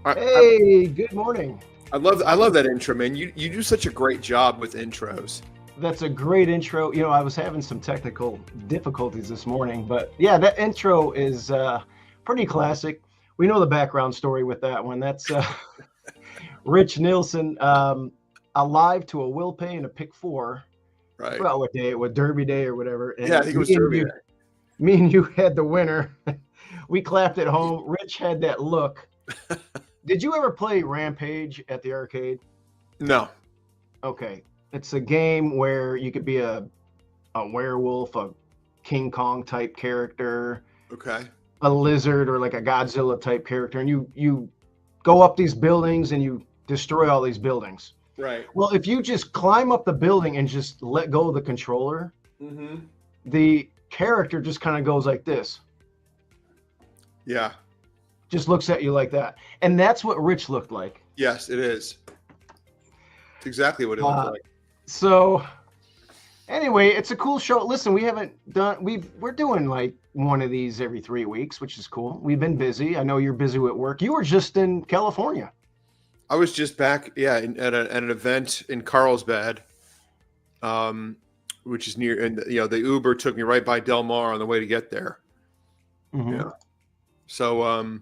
I, I, Hey, good morning. I love that intro, man. You do such a great job with intros. That's a great intro. I was having some technical difficulties this morning, but yeah, that intro is pretty classic. We know the background story with that one. That's Rich Nielsen, alive to a will pay and a pick four. I Right. forgot what day it was, Derby Day or whatever. Yeah, I And think it was Derby Day. me and you had the winner. We clapped at home. Rich had that look. Did you ever play Rampage at the arcade? No. Okay. It's a game where you could be a werewolf, a King Kong type character, Okay. a lizard, or like a Godzilla type character, and you go up these buildings and you destroy all these buildings. Right. Well, if you just climb up the building and just let go of the controller, Mm-hmm. the character just kind of goes like this, Yeah. just looks at you like that. And that's what Rich looked like. Yes, it is. It's exactly what it looked Uh, like. so anyway, it's a cool show. Listen, we haven't done we're doing like one of these every 3 weeks, which is cool. We've been busy. I know you're busy at work. You were just in California. I was just back, yeah, at an event in Carlsbad, um, which is near, and the Uber took me right by Del Mar on the way to get there. Mm-hmm. Yeah. So,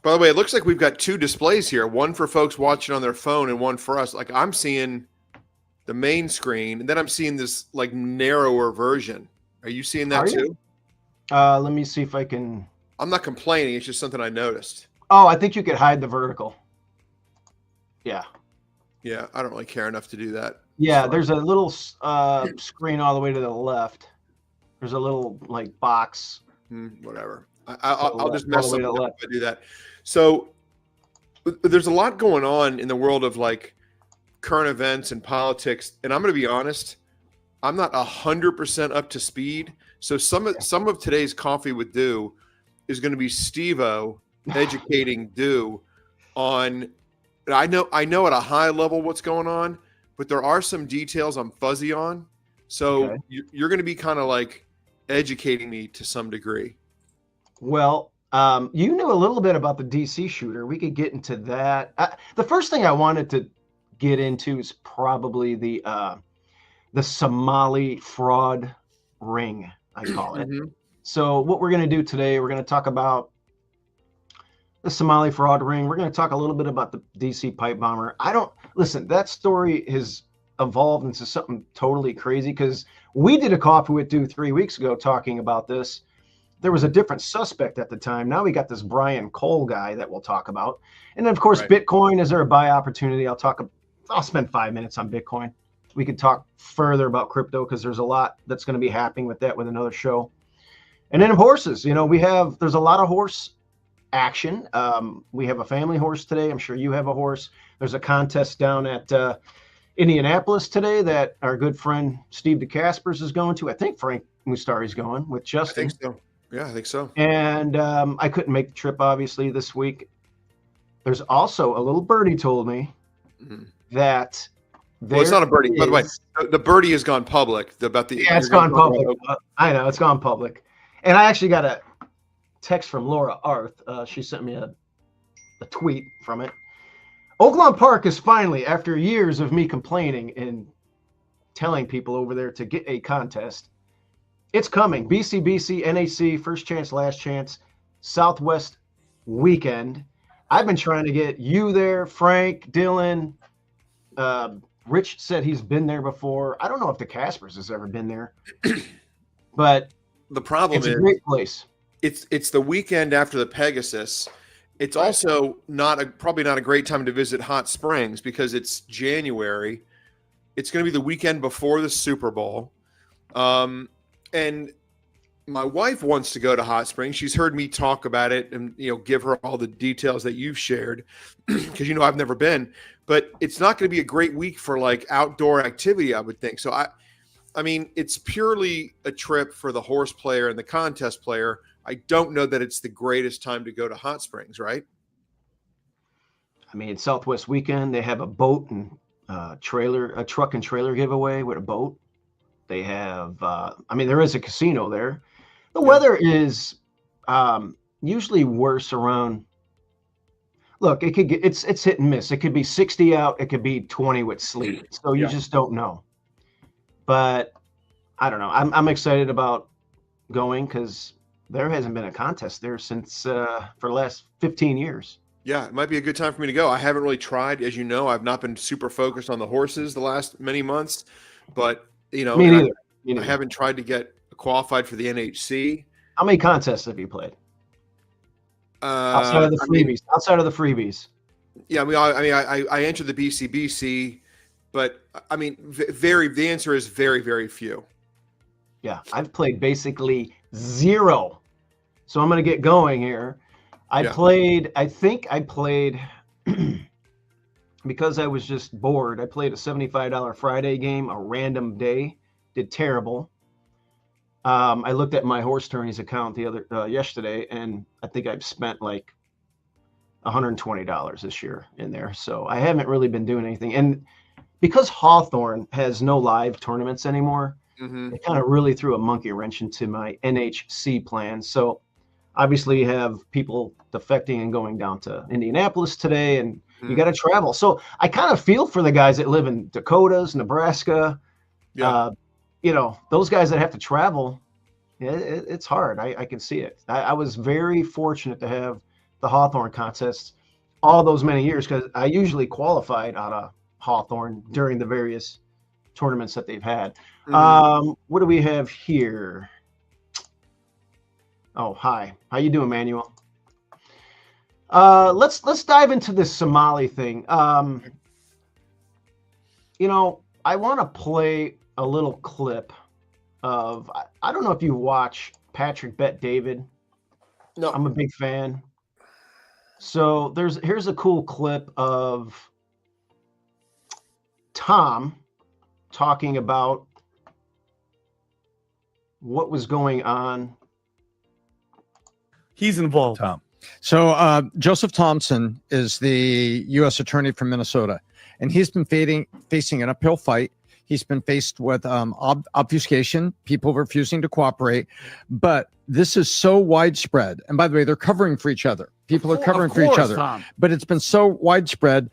by the way, it looks like we've got two displays here, one for folks watching on their phone and one for us. Like I'm seeing the main screen, and then I'm seeing this like narrower version. Are you seeing that Are you? too? Let me see if I can. I'm not complaining. It's just something I noticed. Oh, I think you could hide the vertical. Yeah. Yeah, I don't really care enough to do that. It's Yeah, fine. there's a little screen all the way to the left. There's a little like box Whatever. to the I'll left, just all the mess way to something the up left. if I do that. So there's a lot going on in the world of like current events and politics, and I'm going to be honest. I'm not 100% up to speed. So some of today's coffee with Dew is going to be Steve-O educating Dew on. I know at a high level what's going on, but there are some details I'm fuzzy on. Okay. So you're going to be kind of like educating me to some degree. Well, you knew a little bit about the DC shooter. We could get into that. The first thing I wanted to get into is probably the Somali Fraud Ring, I call it. Hmm. So, what we're going to do today, we're going to talk about the Somali Fraud Ring. We're going to talk a little bit about the DC pipe bomber. I don't listen. That story has evolved into something totally crazy because we did a coffee with Dew 3 weeks ago talking about this. There was a different suspect at the time. Now we got this Brian Cole guy that we'll talk about. And then, of course, Right. Bitcoin. Is there a buy opportunity? I'll spend 5 minutes on Bitcoin. We could talk further about crypto because there's a lot that's going to be happening with that with another show. And then horses, there's a lot of horse action. We have a family horse today. I'm sure you have a horse. There's a contest down at Indianapolis today that our good friend Steve DeCaspers is going to. I think Frank Mustari's going with I think Justin. so. Yeah, I think so. And I couldn't make the trip, obviously, this week. There's also a little birdie told me Mhm. that Well, it's there not a birdie. By the way, is. the birdie has gone public. About the Yeah, it's you're going to gone talk about. public. I know it's gone public. And I actually got a text from Laura Arth. She sent me a tweet from it. Oaklawn Park is finally, after years of me complaining and telling people over there to get a contest, it's coming. BCBC, NAC, first chance, last chance, Southwest weekend. I've been trying to get you there, Frank, Dylan. Rich said he's been there before. I don't know if the Caspers has ever been there, but The problem it's a is great place. it's the weekend after the Pegasus. It's Right. also probably not a great time to visit Hot Springs because it's January. It's going to be the weekend before the Super Bowl, and my wife wants to go to Hot Springs. She's heard me talk about it and give her all the details that you've shared because I've never been, but it's not going to be a great week for like outdoor activity, I would think. So I mean, it's purely a trip for the horse player and the contest player. I don't know that it's the greatest time to go to Hot Springs, right? I mean, it's Southwest weekend. They have a boat and a truck and trailer giveaway with a boat. They have, there is a casino there. The Yeah. weather is usually worse around. look, it could get it's hit and miss. It could be 60 out, it could be 20 with sleep. So you Yeah. just don't know. But I don't know. I'm excited about going because there hasn't been a contest there since for the last 15 years. Yeah, it might be a good time for me to go. I haven't really tried, as you know. I've not been super focused on the horses the last many months, but Me and neither. Me I neither. haven't tried to get qualified for the NHC. How many contests have you played outside of the I mean, freebies? Outside of the freebies. yeah, I entered the BCBC, but I mean, the answer is very, very few. Yeah, I've played basically zero. So I'm going to get going here. I think I played because I was just bored. I played a $75 Friday game, a random day, did terrible. I looked at my horse tourneys account yesterday, and I think I've spent like $120 this year in there. So I haven't really been doing anything. And because Hawthorne has no live tournaments anymore, Mm-hmm. it kind of really threw a monkey wrench into my NHC plan. So obviously you have people defecting and going down to Indianapolis today, and you got to travel. So I kind of feel for the guys that live in Dakotas, Nebraska. Yeah. Those guys that have to travel, it's hard. I can see it. I was very fortunate to have the Hawthorne contests all those many years because I usually qualified out of Hawthorne during the various tournaments that they've had. Mm-hmm. What do we have here? Oh, hi. How you doing, Manuel? Let's dive into this Somali thing. I want to play a little clip of I don't know if you watch Patrick Bet David. No. I'm a big fan. So here's a cool clip of Tom talking about what was going on. He's involved. Tom. So Joseph Thompson is the U.S. attorney from Minnesota, and he's been facing an uphill fight. He's been faced with obfuscation, people refusing to cooperate. But this is so widespread. And by the way, they're covering for each other. People are covering for each other. Tom. But it's been so widespread.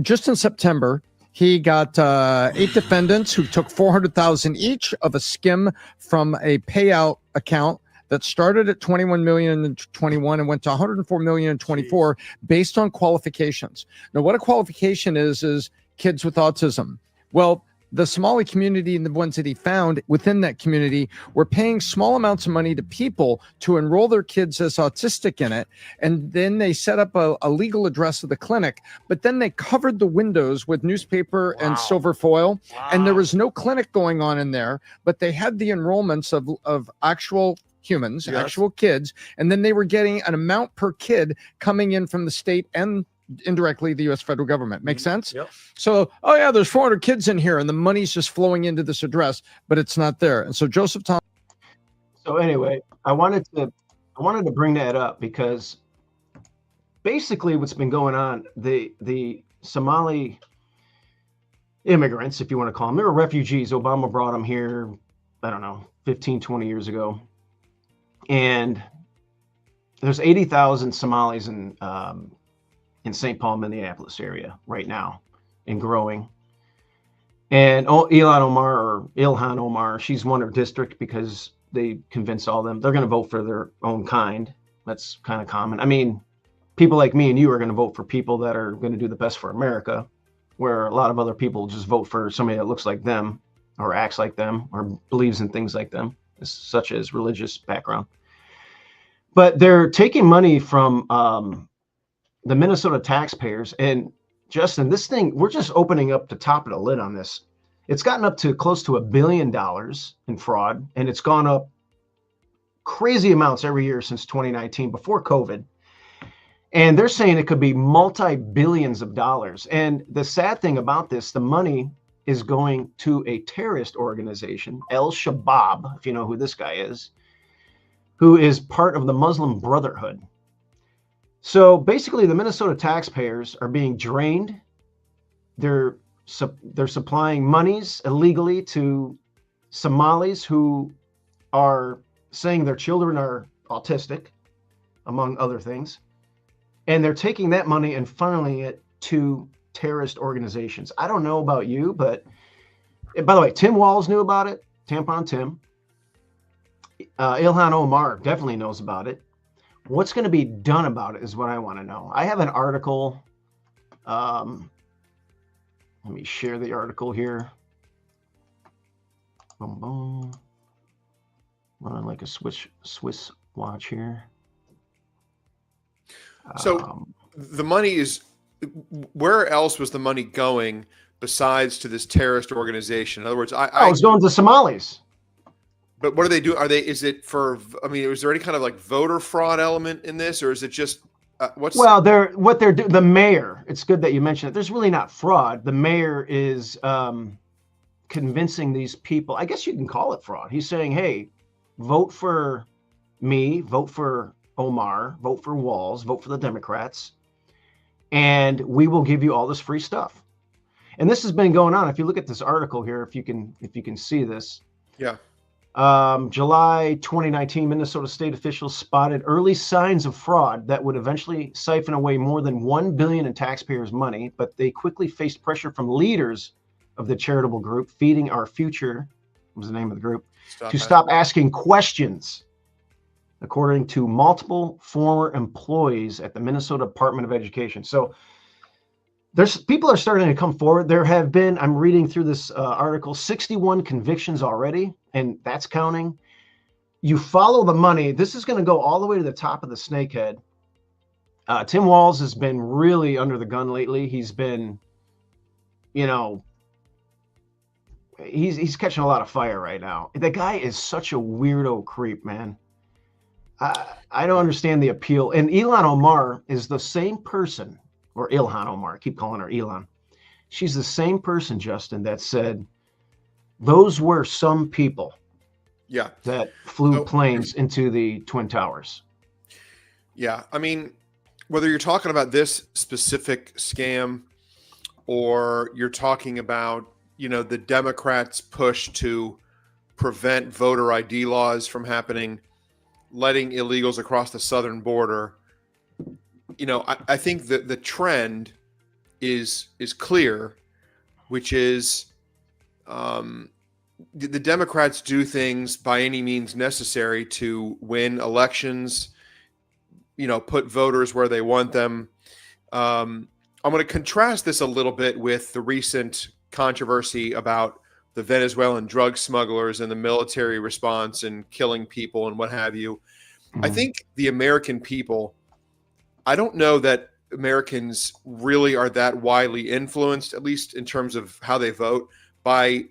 Just in September, he got 8 defendants who took $400,000 each of a skim from a payout account that started at 21 million in 21 and went to 104 million in 24 based on qualifications. Now, what a qualification is kids with autism. Well, the Somali community and the ones that he found within that community were paying small amounts of money to people to enroll their kids as autistic in it. And then they set up a legal address of the clinic, but then they covered the windows with newspaper and silver foil. And there was no clinic going on in there, but they had the enrollments of actual humans, actual kids. And then they were getting an amount per kid coming in from the state and indirectly the U.S. federal government. Make sense? Yep. So, there's 400 kids in here and the money's just flowing into this address, but it's not there. And so Joseph Thompson. So anyway, I wanted to bring that up because basically what's been going on, the Somali immigrants, if you want to call them, they were refugees. Obama brought them here, I don't know, 15, 20 years ago. And there's 80,000 Somalis in St. Paul, Minneapolis area right now and growing. And Ilhan Omar, she's won her district because they convinced all of them they're going to vote for their own kind. That's kind of common. I mean, people like me and you are going to vote for people that are going to do the best for America, where a lot of other people just vote for somebody that looks like them or acts like them or believes in things like them, such as religious background. But they're taking money from the Minnesota taxpayers. And Justin, this thing, we're just opening up the top of the lid on this. It's gotten up to close to $1 billion in fraud, and it's gone up crazy amounts every year since 2019, before COVID. And they're saying it could be multi-billions of dollars. And the sad thing about this, the money is going to a terrorist organization, Al-Shabaab, if you know who this guy is, who is part of the Muslim Brotherhood. So basically, the Minnesota taxpayers are being drained. They're supplying monies illegally to Somalis who are saying their children are autistic, among other things. and they're taking that money and funneling it to terrorist organizations. I don't know about you, but by the way, Tim Walz knew about it. Tampon Tim. Ilhan Omar definitely knows about it. What's going to be done about it is what I want to know. I have an article. Let me share the article here. Boom, boom. Running like a Swiss watch here. So the money is, where else was the money going besides to this terrorist organization? In other words, it's going to Somalis. But what do they do? Is it for, I mean, is there any kind of like voter fraud element in this, or is it just, the mayor, it's good that you mentioned it. There's really not fraud. The mayor is convincing these people, I guess you can call it fraud. He's saying, hey, vote for me, vote for Omar, vote for Walz, vote for the Democrats, and we will give you all this free stuff. And this has been going on. If you look at this article here, if you can see this. Yeah. July 2019, Minnesota state officials spotted early signs of fraud that would eventually siphon away more than $1 billion in taxpayers' money, but they quickly faced pressure from leaders of the charitable group Feeding Our Future, was the name of the group, stop asking questions, according to multiple former employees at the Minnesota Department of Education. So people are starting to come forward. There have been, I'm reading through this article, 61 convictions already, and that's counting. You follow the money. This is going to go all the way to the top of the snakehead. Tim Walz has been really under the gun lately. He's been, he's catching a lot of fire right now. The guy is such a weirdo creep, man. I don't understand the appeal. And Ilhan Omar is the same person, or Ilhan Omar, I keep calling her Elon. She's the same person, Justin, that said those were some people that flew planes into the Twin Towers. Yeah. I mean, whether you're talking about this specific scam or you're talking about, the Democrats' push to prevent voter ID laws from happening, letting illegals across the southern border, I think that the trend is clear, which is the Democrats do things by any means necessary to win elections, put voters where they want them. I'm going to contrast this a little bit with the recent controversy about the Venezuelan drug smugglers and the military response and killing people and what have you. Mm-hmm. I think the American people, I don't know that Americans really are that widely influenced, at least in terms of how they vote, by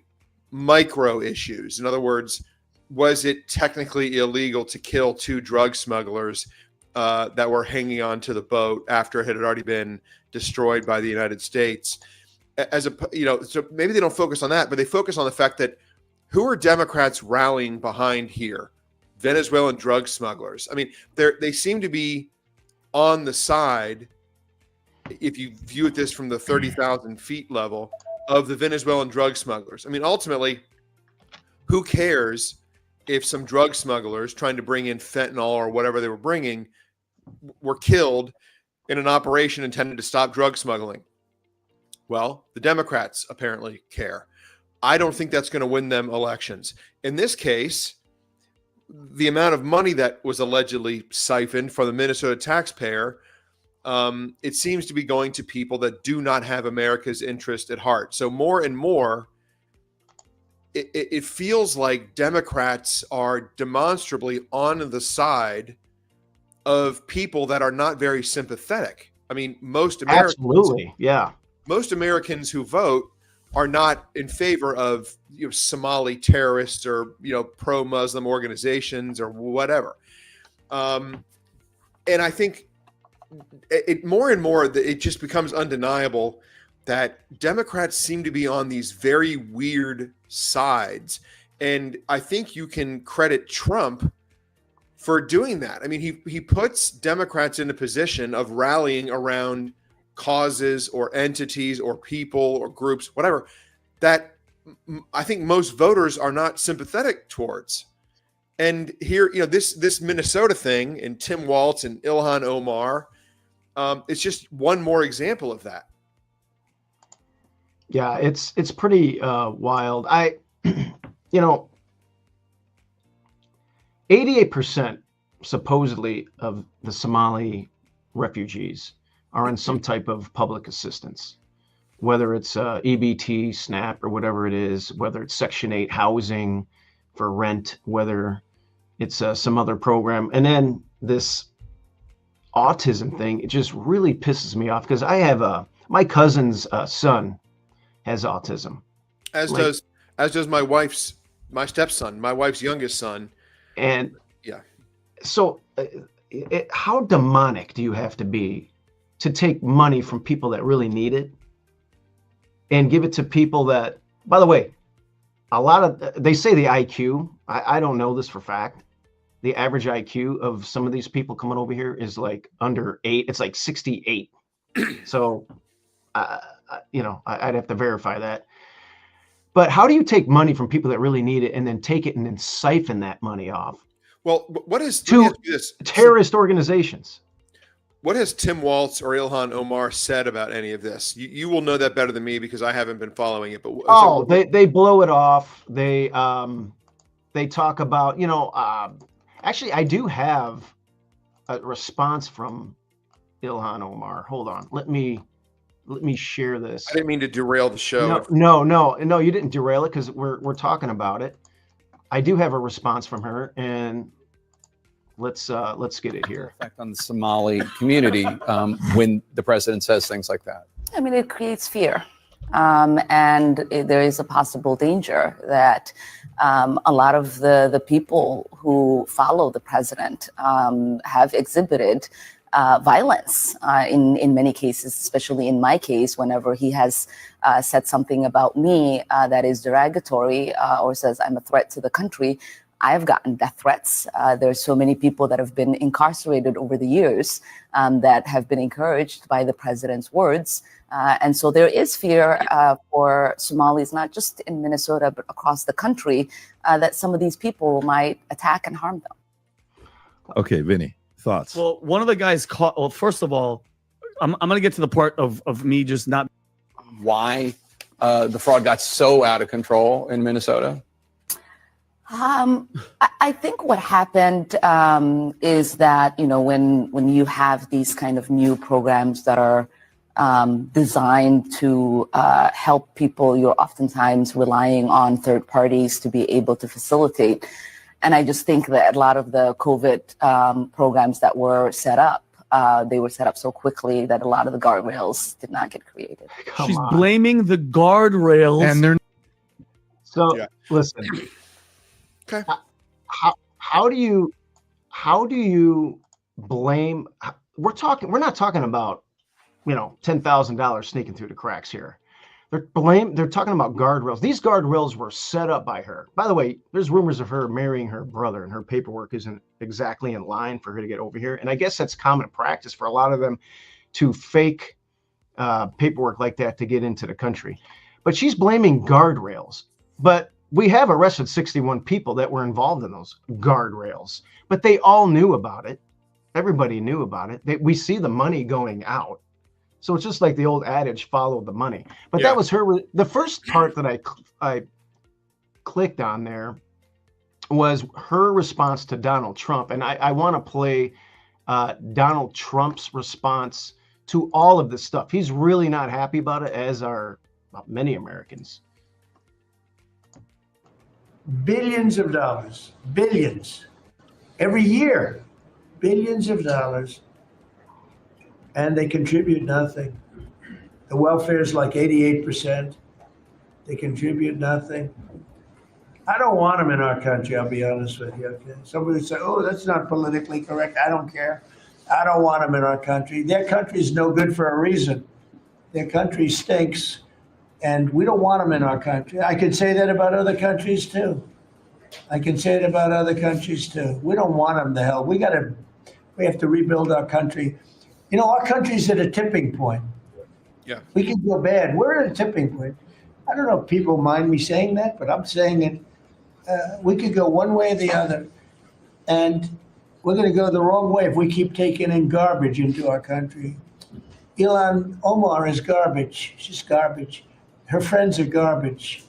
micro issues. In other words, was it technically illegal to kill 2 drug smugglers that were hanging on to the boat after it had already been destroyed by the United States? So maybe they don't focus on that, but they focus on the fact that who are Democrats rallying behind here? Venezuelan drug smugglers. I mean, they seem to be on the side, if you view this from the 30,000 feet level, of the Venezuelan drug smugglers. I mean, ultimately, who cares if some drug smugglers trying to bring in fentanyl or whatever they were bringing were killed in an operation intended to stop drug smuggling? Well, the Democrats apparently care. I don't think that's going to win them elections. In this case, the amount of money that was allegedly siphoned from the Minnesota taxpayer, it seems to be going to people that do not have America's interest at heart. So more and more, it feels like Democrats are demonstrably on the side of people that are not very sympathetic. I mean, most Americans who vote are not in favor of Somali terrorists or pro-Muslim organizations or whatever. And I think it more and more it just becomes undeniable that Democrats seem to be on these very weird sides. And I think you can credit Trump for doing that. I mean, he puts Democrats in a position of rallying around causes or entities or people or groups, whatever, that I think most voters are not sympathetic towards. And here, this Minnesota thing and Tim Walz and Ilhan Omar, It's just one more example of that. Yeah, it's pretty wild. 88% supposedly of the Somali refugees are on some type of public assistance, whether it's EBT, SNAP, or whatever it is, whether it's Section 8 housing for rent, whether it's some other program. And then this autism thing, it just really pisses me off because I have my cousin's son has autism. As does my stepson, my wife's youngest son. And yeah. So how demonic do you have to be to take money from people that really need it and give it to people that, by the way, they say the IQ, I don't know this for fact. The average IQ of some of these people coming over here is like under 8. It's like 68. So, I'd have to verify that. But how do you take money from people that really need it and then take it and then siphon that money off? Well, what is terrorist organizations? What has Tim Waltz or Ilhan Omar said about any of this? You will know that better than me because I haven't been following it. But they blow it off. They talk about, actually, I do have a response from Ilhan Omar. Hold on, let me share this. I didn't mean to derail the show. No, you didn't derail it because we're talking about it. I do have a response from her, and let's get it here. Effect on the Somali community when the president says things like that. I mean, it creates fear, and there is a possible danger that a lot of the people who follow the president have exhibited violence in many cases, especially in my case, whenever he has said something about me that is derogatory or says I'm a threat to the country. I've gotten death threats. There's so many people that have been incarcerated over the years that have been encouraged by the president's words. And so there is fear for Somalis, not just in Minnesota, but across the country, that some of these people might attack and harm them. Okay, Vinny, thoughts? Well, one of the guys caught, well, first of all, I'm going to get to the part of me just not. Why the fraud got so out of control in Minnesota? I think what happened is that, when you have these kind of new programs that are designed to help people, you're oftentimes relying on third parties to be able to facilitate. And I just think that a lot of the COVID programs that were set up, they were set up so quickly that a lot of the guardrails did not get created. She's blaming the guardrails. And they're Listen. Okay. How do you blame? We're not talking about, $10,000 sneaking through the cracks here. They're talking about guardrails. These guardrails were set up by her. By the way, there's rumors of her marrying her brother, and her paperwork isn't exactly in line for her to get over here. And I guess that's common practice for a lot of them to fake paperwork like that to get into the country. But she's blaming guardrails. But we have arrested 61 people that were involved in those guardrails, but they all knew about it. Everybody knew about it. We see the money going out. So it's just like the old adage, follow the money. But that was her. The first part that I clicked on there was her response to Donald Trump. And I want to play Donald Trump's response to all of this stuff. He's really not happy about it, as are many Americans. Billions of dollars, billions, every year, billions of dollars, and they contribute nothing. The welfare is like 88%. They contribute nothing. I don't want them in our country, I'll be honest with you. Okay? Somebody say, oh, that's not politically correct. I don't care. I don't want them in our country. Their country is no good for a reason. Their country stinks. And we don't want them in our country. I can say that about other countries too. We don't want them to hell. We have to rebuild our country. Our country's at a tipping point. Yeah. We can go bad. We're at a tipping point. I don't know if people mind me saying that, but I'm saying it. We could go one way or the other. And We're going to go the wrong way if we keep taking in garbage into our country. Ilhan Omar is garbage. She's garbage. Her friends are garbage.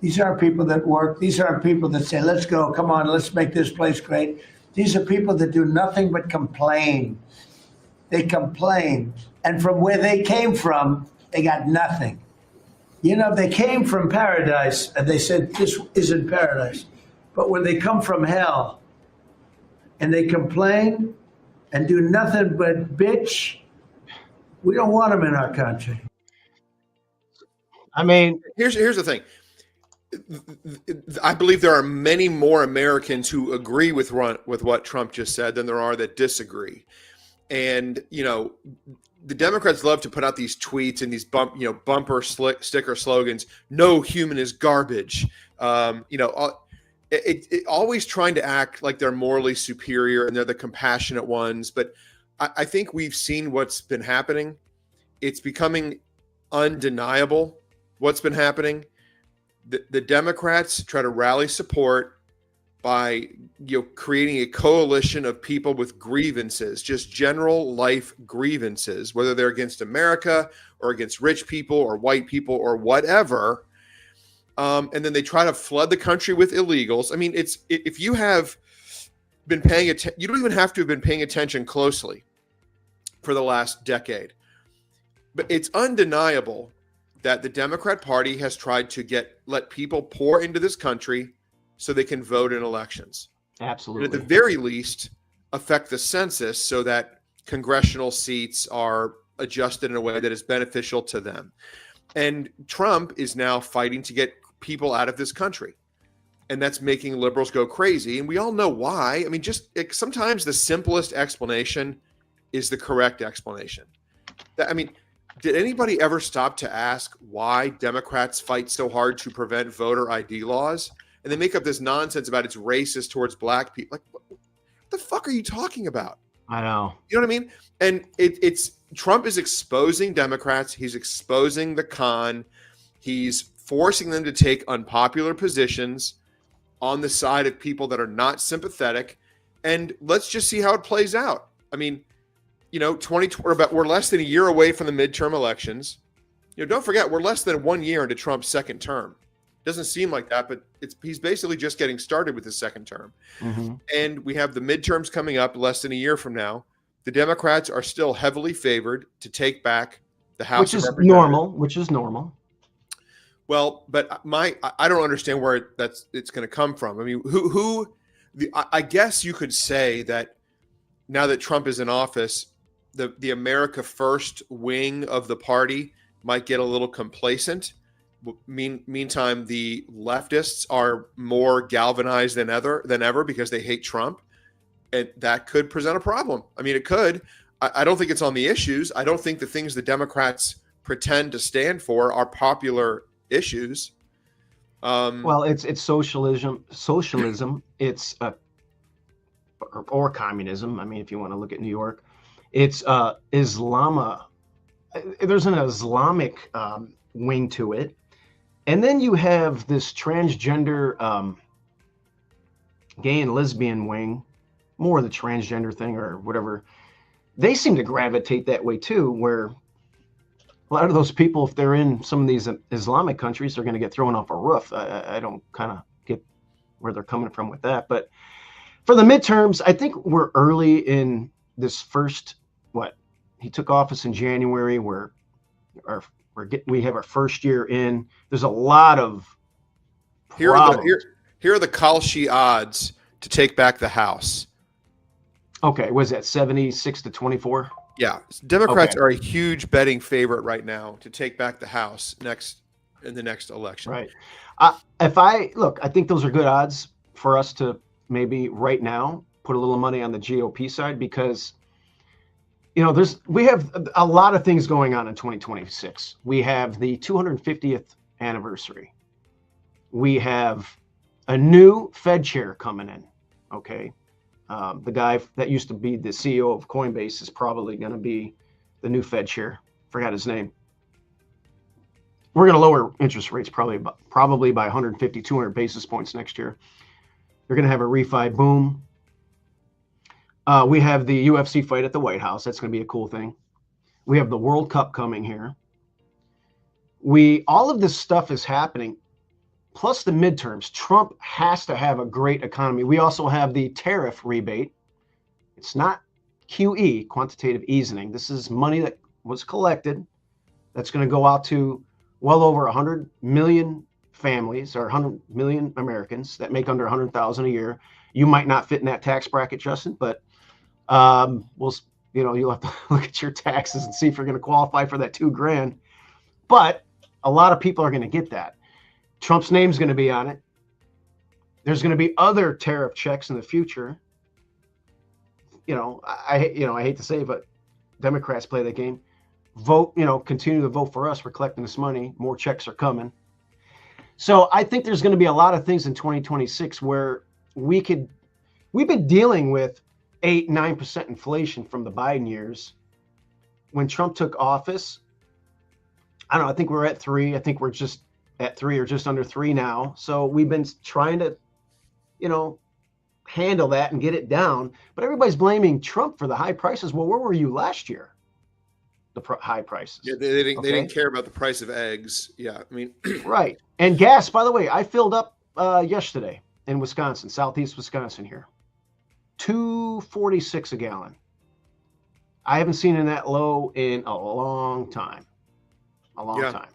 These aren't people that work. These aren't people that say, let's go, come on, let's make this place great. These are people that do nothing but complain. They complain. And from where they came from, they got nothing. You know, they came from paradise and they said, this isn't paradise. But when they come from hell and they complain and do nothing but bitch, we don't want them in our country. I mean, Here's the thing. I believe there are many more Americans who agree with what Trump just said than there are that disagree. And, you know, the Democrats love to put out these tweets and these bumper sticker slogans. No human is garbage. It always trying to act like they're morally superior and they're the compassionate ones. But I think we've seen what's been happening. It's becoming undeniable what's been happening. The Democrats try to rally support by creating a coalition of people with grievances, just general life grievances, whether they're against America or against rich people or white people or whatever. And then they try to flood the country with illegals. I mean, if you have been paying attention, you don't even have to have been paying attention closely for the last decade. But it's undeniable that the Democrat Party has tried to let people pour into this country so they can vote in elections. absolutely. And at the very least, affect the census so that congressional seats are adjusted in a way that is beneficial to them. And Trump is now fighting to get people out of this country. And that's making liberals go crazy. And we all know why. I mean, sometimes the simplest explanation is the correct explanation. Did anybody ever stop to ask why Democrats fight so hard to prevent voter ID laws? And they make up this nonsense about it's racist towards black people. Like, what the fuck are you talking about? I know. You know what I mean? And it's Trump is exposing Democrats. He's exposing the con. He's forcing them to take unpopular positions on the side of people that are not sympathetic. And let's just see how it plays out. I mean, we're less than a year away from the midterm elections. Don't forget, we're less than 1 year into Trump's second term. Doesn't seem like that, but he's basically just getting started with his second term. Mm-hmm. And we have the midterms coming up less than a year from now. The Democrats are still heavily favored to take back the House Which of is Representatives. Which is normal. Well, but I don't understand where it's going to come from. I mean, I guess you could say that now that Trump is in office, the America First wing of the party might get a little complacent. Meantime, the leftists are more galvanized than ever because they hate Trump, and that could present a problem. I mean, it could. I don't think it's on the issues. I don't think the things the Democrats pretend to stand for are popular issues. Well, it's socialism. It's or communism. I mean, if you want to look at New York, it's Islam. There's an Islamic wing to it, and then you have this transgender, gay and lesbian wing, more the transgender thing or whatever. They seem to gravitate that way too, where a lot of those people, if they're in some of these Islamic countries, they're going to get thrown off a roof. I don't kind of get where they're coming from with that. But for the midterms, I think we're early in this first, he took office in January, where we have our first year in. There's a lot of Here are the Kalshi odds to take back the House. Okay, was that 76-24? Yeah, Democrats Okay. are a huge betting favorite right now to take back the House in the next election. Right. I think those are good odds for us to maybe right now put a little money on the GOP side, because we have a lot of things going on in 2026. We have the 250th anniversary. We have a new Fed chair coming in. Okay. The guy that used to be the CEO of Coinbase is probably going to be the new Fed chair. Forgot his name. We're going to lower interest rates probably by 150, 200 basis points next year. You're going to have a refi boom. We have the UFC fight at the White House. That's going to be a cool thing. We have the World Cup coming here. All of this stuff is happening. Plus the midterms. Trump has to have a great economy. We also have the tariff rebate. It's not QE, quantitative easing. This is money that was collected that's going to go out to well over 100 million families or 100 million Americans that make under 100,000 a year. You might not fit in that tax bracket, Justin, but you'll have to look at your taxes and see if you're going to qualify for that $2,000. But a lot of people are going to get that. Trump's name's going to be on it. There's going to be other tariff checks in the future. I hate to say it, but Democrats play that game. Vote, continue to vote for us. We're collecting this money. More checks are coming. So I think there's going to be a lot of things in 2026 where we've been dealing with 8-9% inflation from the Biden years. When Trump took office, I don't know, I think we're at 3. I think we're just at 3 or just under 3 now. So we've been trying to, handle that and get it down. But everybody's blaming Trump for the high prices. Well, where were you last year? The high prices. Yeah, they didn't care about the price of eggs. Yeah, I mean, right. And gas, by the way, I filled up yesterday in Wisconsin, southeast Wisconsin here. $2.46 a gallon. I haven't seen it that low in a long time. A long time.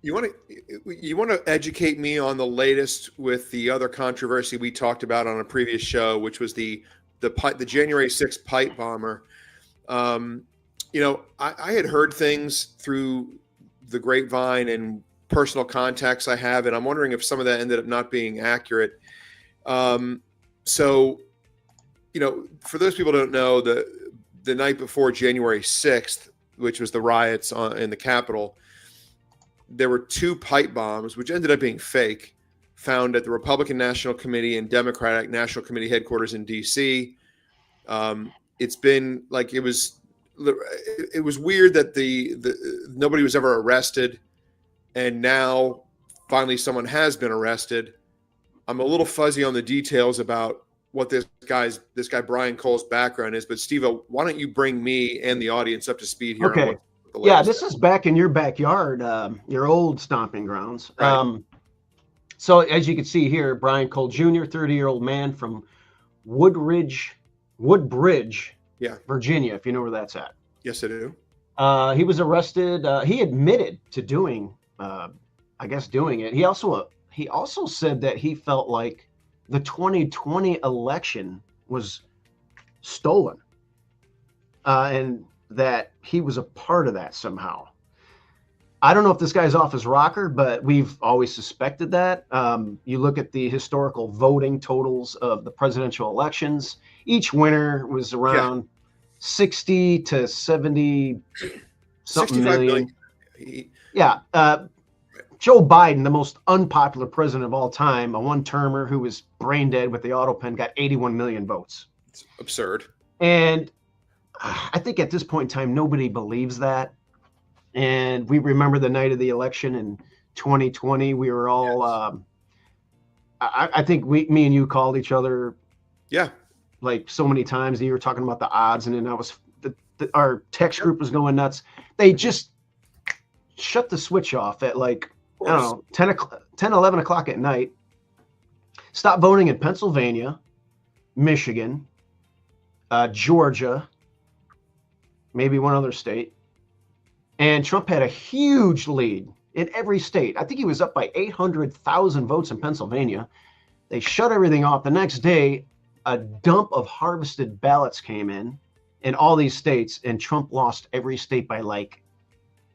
You want to educate me on the latest with the other controversy we talked about on a previous show, which was the January 6th pipe bomber. I had heard things through the grapevine and personal contacts I have, and I'm wondering if some of that ended up not being accurate. For those people who don't know, the night before January 6th, which was the riots in the Capitol, there were 2 pipe bombs, which ended up being fake, found at the Republican National Committee and Democratic National Committee headquarters in D.C. It's been like it was weird that nobody was ever arrested, and now finally someone has been arrested. I'm a little fuzzy on the details about what this guy Brian Cole's background is, but Steve, why don't you bring me and the audience up to speed here? Okay. Yeah, this is back in your backyard, your old stomping grounds. Right. So as you can see here, Brian Cole Jr., 30-year-old man from Woodbridge, Virginia, if you know where that's at. Yes, I do. He was arrested. He admitted to doing it. He also said that he felt like the 2020 election was stolen, and that he was a part of that somehow. I don't know if this guy's off his rocker, but we've always suspected that. You look at the historical voting totals of the presidential elections. Each winner was around 60 to 70 something million. Joe Biden, the most unpopular president of all time, a one-termer who was brain dead with the auto pen, got 81 million votes. It's absurd. And I think at this point in time, nobody believes that. And we remember the night of the election in 2020. We were all, I think me and you called each other. Yeah. Like so many times. You were talking about the odds, and then our text group was going nuts. They just shut the switch off at like, I don't know, 10, 11 o'clock at night. Stop voting in Pennsylvania, Michigan, Georgia, maybe one other state. And Trump had a huge lead in every state. I think he was up by 800,000 votes in Pennsylvania. They shut everything off. The next day, a dump of harvested ballots came in all these states, and Trump lost every state by like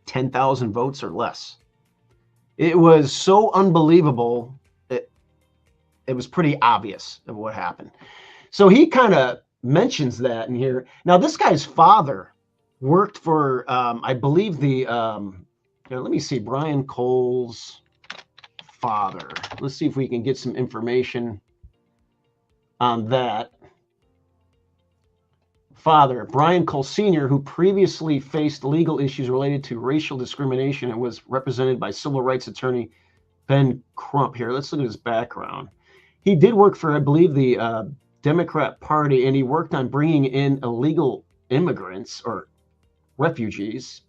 10,000 votes or less. It was so unbelievable. It was pretty obvious of what happened. So he kind of mentions that in here. Now, this guy's father worked for, I believe let me see, Brian Cole's father. Let's see if we can get some information on that. Father, Brian Cole Sr., who previously faced legal issues related to racial discrimination and was represented by civil rights attorney Ben Crump here. Let's look at his background. He did work for, I believe, the Democrat Party, and he worked on bringing in illegal immigrants or refugees.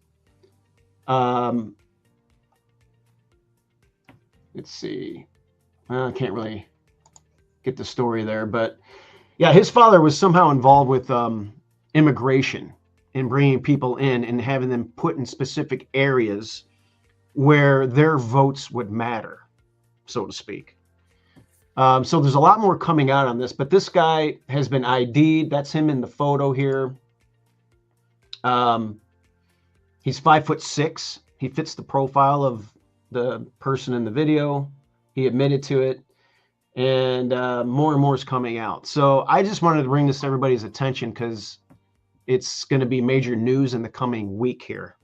Let's see. I can't really get the story there, but yeah, his father was somehow involved with immigration and bringing people in and having them put in specific areas where their votes would matter, so to speak. So there's a lot more coming out on this, but this guy has been ID'd. That's him in the photo here. He's 5'6". He fits the profile of the person in the video. He admitted to it, and more is coming out. So I just wanted to bring this to everybody's attention because it's going to be major news in the coming week here.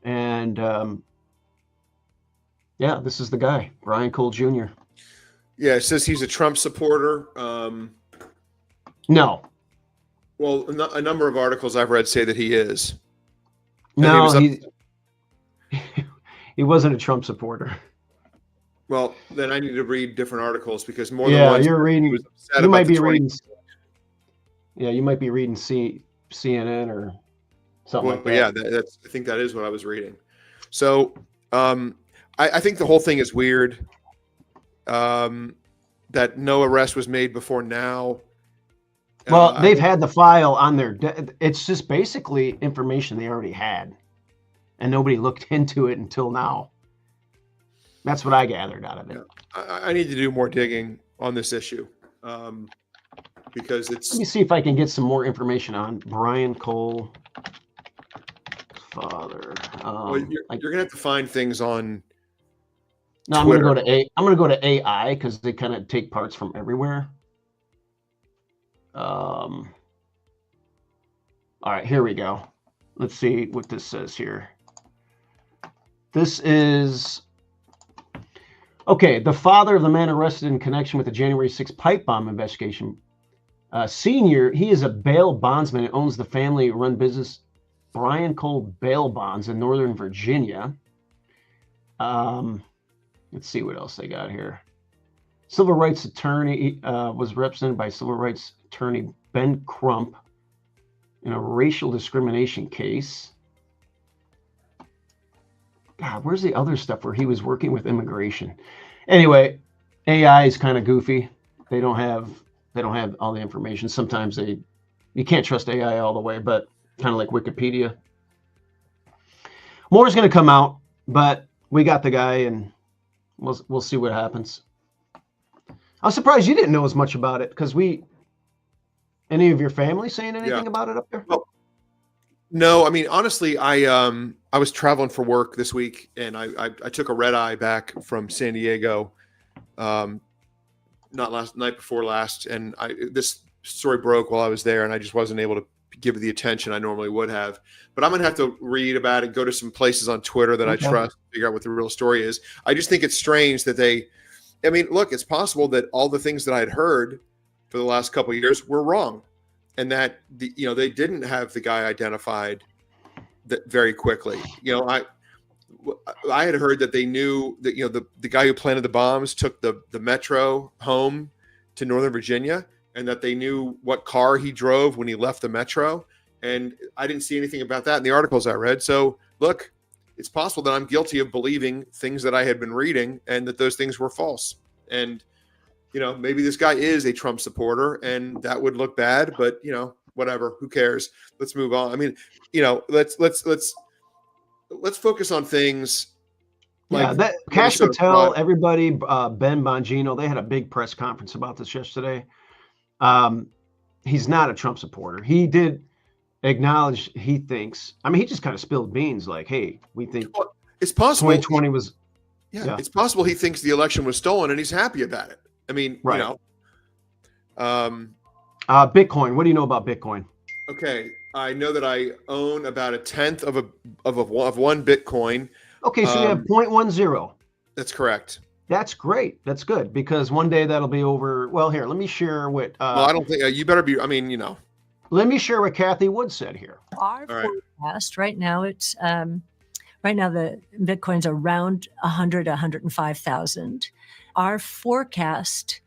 And yeah, this is the guy, Brian Cole Jr. Yeah, it says he's a Trump supporter. No. Well, a number of articles I've read say that he is. No, he wasn't a Trump supporter. Well, then I need to read different articles because more than Yeah, once you're reading. he was upset You about might the be 20 reading. Yeah, you might be reading CNN or something Well, like that. yeah, that's. I think that is what I was reading. So, I think the whole thing is weird. That no arrest was made before now. Well, they've had the file on their. It's just basically information they already had, and nobody looked into it until now. That's what I gathered out of it. I need to do more digging on this issue because Let it's. me see if I can get some more information on Brian Cole, father. Well, you're gonna have to find things on. No, I'm Twitter. gonna go to I'm gonna go to AI because they kind of take parts from everywhere. All right, here we go. Let's see what this says here. This is okay. The father of the man arrested in connection with the January 6th pipe bomb investigation. Senior, he is a bail bondsman and owns the family-run business Brian Cole Bail Bonds in Northern Virginia. Let's see what else they got here. Civil rights attorney was represented by civil rights attorney Ben Crump in a racial discrimination case. God, where's the other stuff where he was working with immigration? Anyway, AI is kind of goofy. They don't have all the information. Sometimes you can't trust AI all the way, but kind of like Wikipedia. More is going to come out, but we got the guy, and we'll see what happens. I'm surprised you didn't know as much about it because any of your family saying anything about it up there? Well, no, I mean honestly, I was traveling for work this week, and I took a red eye back from San Diego, not night before last, and this story broke while I was there, and I just wasn't able to give it the attention I normally would have. But I'm gonna have to read about it, go to some places on Twitter that I trust, figure out what the real story is. I just think it's strange that I mean, look, it's possible that all the things that I had heard for the last couple of years were wrong, and that they didn't have the guy identified very quickly. I had heard that they knew that the guy who planted the bombs took the metro home to Northern Virginia, and that they knew what car he drove when he left the metro. And I didn't see anything about that in the articles I read. So look, it's possible that I'm guilty of believing things that I had been reading and that those things were false. And, maybe this guy is a Trump supporter and that would look bad, but whatever, who cares? Let's move on. I mean, let's focus on things. Like that Cash Patel, everybody, Ben Bongino, they had a big press conference about this yesterday. He's not a Trump supporter. He did acknowledge he thinks. I mean, he just kind of spilled beans, like, "Hey, we think it's possible 2020 was." Yeah, it's possible he thinks the election was stolen, and he's happy about it. I mean, right. Bitcoin. What do you know about Bitcoin? Okay, I know that I own about 1/10 of one Bitcoin. Okay, so you have 0.10. That's correct. That's great. That's good because one day that'll be over. Well, here, let me share what. Well, I don't think you better be. I mean, Let me share what Kathy Wood said here. Our forecast right now, it's right now the Bitcoin's around 105,000. Our forecast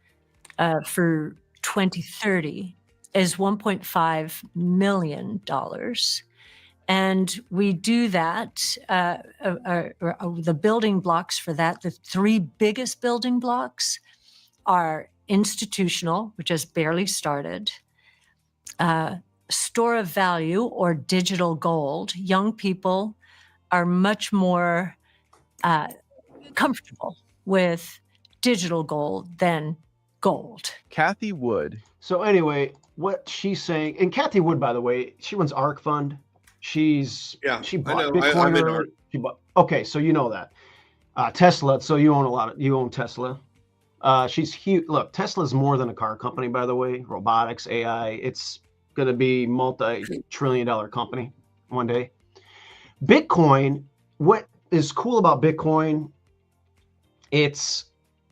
for 2030 is $1.5 million. And we do that, the building blocks for that, the three biggest building blocks are institutional, which has barely started, store of value or digital gold. Young people are much more comfortable with digital gold than gold. Kathy Wood. So anyway, what she's saying, and Kathy Wood, by the way, she runs ARK Fund. She I bought know. Bitcoin. I'm in ARK. Okay, so you know that. Tesla. So you own Tesla. She's huge. Look, Tesla's more than a car company, by the way. Robotics, AI. It's going to be multi-trillion-dollar company one day. Bitcoin. What is cool about Bitcoin?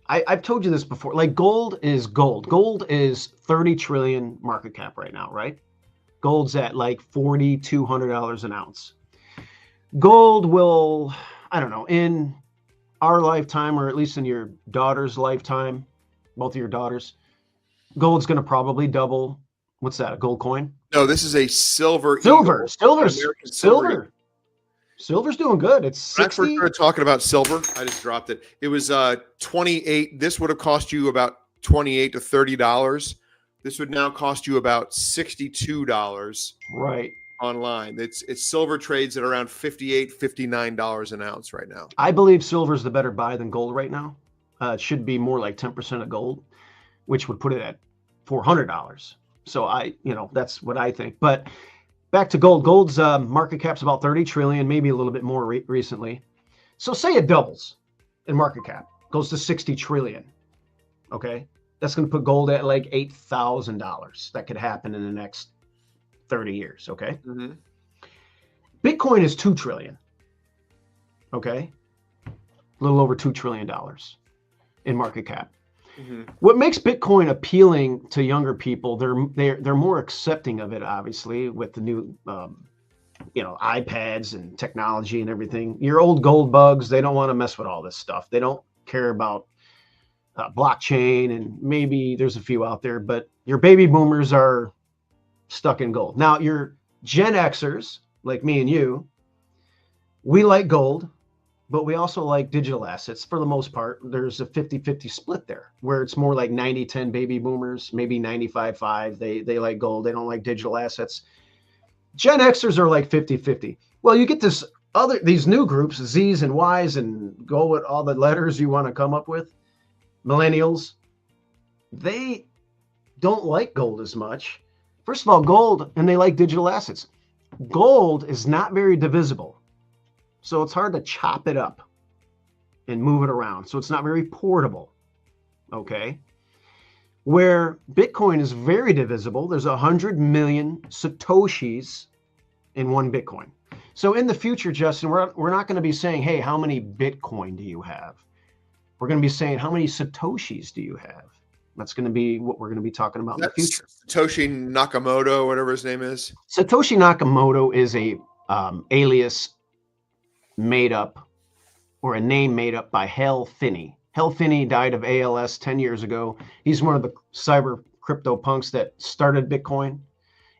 I've told you this before. Like gold is gold. Gold is 30 trillion market cap right now, right? Gold's at like $4,200 an ounce. Gold will, I don't know, in our lifetime, or at least in your daughter's lifetime, both of your daughters, gold's going to probably double. What's that? A gold coin? No, this is a silver. Silver. Eagle, American Silver. Silver's doing good. It's When I first 60. started talking about silver, I just dropped it. It was 28. This would have cost you about $28 to $30. This would now cost you about $62 Right. online. It's silver trades at around $58, $59 an ounce right now. I believe silver's the better buy than gold right now. It should be more like 10% of gold, which would put it at $400. So that's what I think. But back to gold. Gold's market cap's about 30 trillion, maybe a little bit more recently. So say it doubles in market cap, goes to 60 trillion. Okay. That's going to put gold at like $8,000. That could happen in the next 30 years. Okay. Mm-hmm. Bitcoin is 2 trillion. Okay. A little over $2 trillion in market cap. Mm-hmm. What makes Bitcoin appealing to younger people? They're more accepting of it, obviously, with the new, iPads and technology and everything. Your old gold bugs, they don't want to mess with all this stuff. They don't care about blockchain, and maybe there's a few out there, but your baby boomers are stuck in gold. Now, your Gen Xers, like me and you, we like gold, but we also like digital assets for the most part. There's a 50-50 split there, where it's more like 90-10 baby boomers, maybe 95-5. They like gold. They don't like digital assets. Gen Xers are like 50-50. Well, you get these new groups, Z's and Y's, and go with all the letters you want to come up with. Millennials, they don't like gold as much. First of all, gold, and they like digital assets. Gold is not very divisible. So it's hard to chop it up and move it around. So it's not very portable. Okay. Where Bitcoin is very divisible, there's 100 million Satoshis in one Bitcoin. So in the future, Justin, we're not going to be saying, hey, how many Bitcoin do you have? We're going to be saying, how many Satoshis do you have? That's going to be what we're going to be talking about in the future. Satoshi Nakamoto, whatever his name is. Satoshi Nakamoto is a alias made up, or a name made up by Hal Finney. Hal Finney died of ALS 10 years ago. He's one of the cyber crypto punks that started Bitcoin.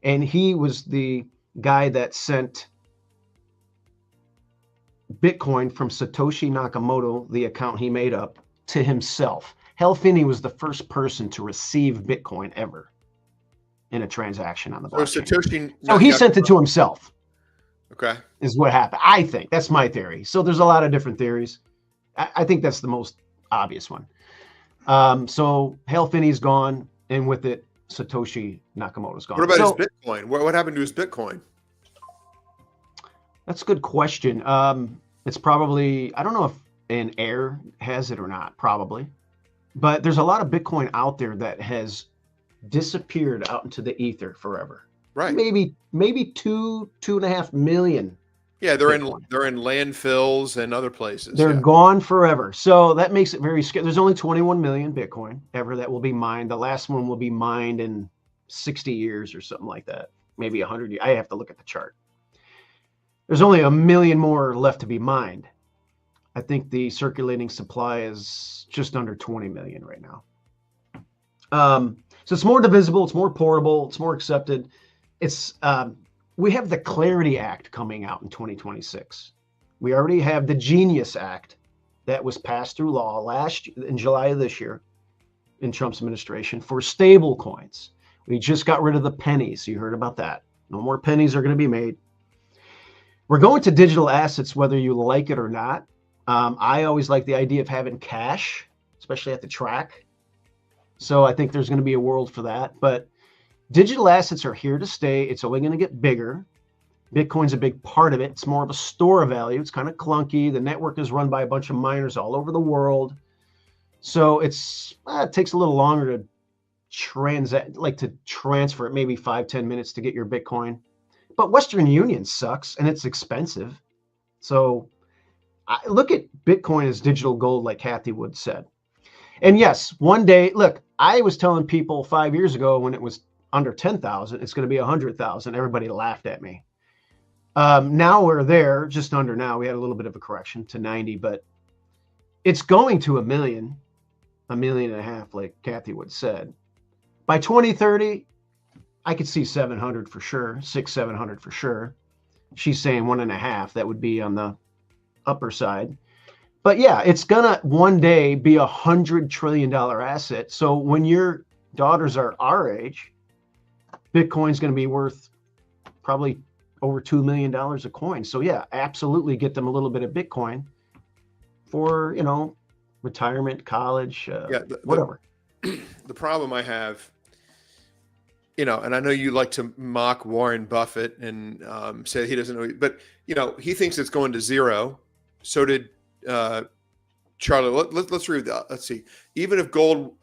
And he was the guy that sent Bitcoin from Satoshi Nakamoto, the account he made up, to himself. Hal Finney was the first person to receive Bitcoin ever in a transaction on the blockchain. So he sent it to himself. Okay. Is what happened. I think that's my theory. So there's a lot of different theories. I think that's the most obvious one. So Hal Finney's gone, and with it, Satoshi Nakamoto's gone. What about his Bitcoin? What happened to his Bitcoin? That's a good question. It's probably, I don't know if an heir has it or not, probably. But there's a lot of Bitcoin out there that has disappeared out into the ether forever. Right. Maybe 2.5 million. Yeah, they're in landfills and other places. They're gone forever. So that makes it very scary. There's only 21 million Bitcoin ever that will be mined. The last one will be mined in 60 years or something like that. Maybe 100 years. I have to look at the chart. There's only a million more left to be mined. I think the circulating supply is just under 20 million right now. So it's more divisible, it's more portable, it's more accepted. It's we have the Clarity Act coming out in 2026. We already have the Genius Act that was passed through law in July of this year in Trump's administration for stable coins. We just got rid of the pennies. You heard about that. No more pennies are going to be made. We're going to digital assets, whether you like it or not. I always like the idea of having cash, especially at the track. So I think there's going to be a world for that. But digital assets are here to stay. It's only going to get bigger. Bitcoin's a big part of it. It's more of a store of value. It's kind of clunky. The network is run by a bunch of miners all over the world. So it takes a little longer to transfer it, maybe 5-10 minutes to get your Bitcoin. But Western Union sucks and it's expensive. So I look at Bitcoin as digital gold, like Kathy Wood said. And yes, one day, look, I was telling people 5 years ago when it was under 10,000, it's going to be 100,000. Everybody laughed at me. Now we're there, just under now. We had a little bit of a correction to 90, but it's going to 1 million, 1.5 million, like Kathy Wood said. By 2030, I could see 700 for sure, 700 for sure. She's saying 1.5. That would be on the upper side. But yeah, it's gonna one day be $100 trillion asset. So when your daughters are our age, Bitcoin's gonna be worth probably over $2 million a coin. So yeah, absolutely get them a little bit of Bitcoin for, retirement, college, whatever. The problem I have, and I know you like to mock Warren Buffett and say he doesn't know, but he thinks it's going to zero. So did Charlie. Let's read that. Let's see. Even if gold,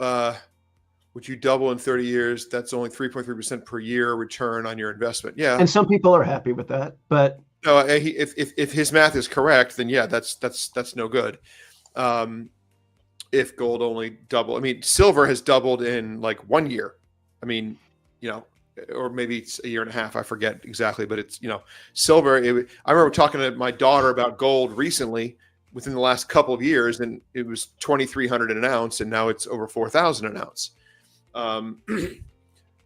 would you double in 30 years? That's only 3.3% per year return on your investment. Yeah. And some people are happy with that, but no, if his math is correct, then yeah, that's no good. If gold only double, silver has doubled in like 1 year. Or maybe it's a year and a half. I forget exactly, but it's, silver. I remember talking to my daughter about gold recently within the last couple of years, and it was 2,300 an ounce, and now it's over 4,000 an ounce.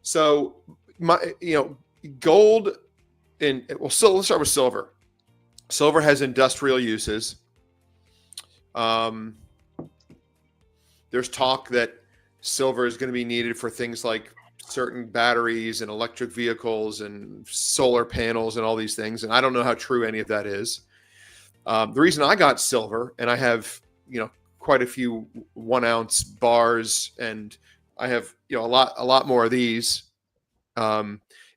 So gold let's start with silver. Silver has industrial uses. There's talk that silver is going to be needed for things like certain batteries and electric vehicles and solar panels and all these things. And I don't know how true any of that is. The reason I got silver, and I have, quite a few 1 ounce bars, and I have, a lot more of these,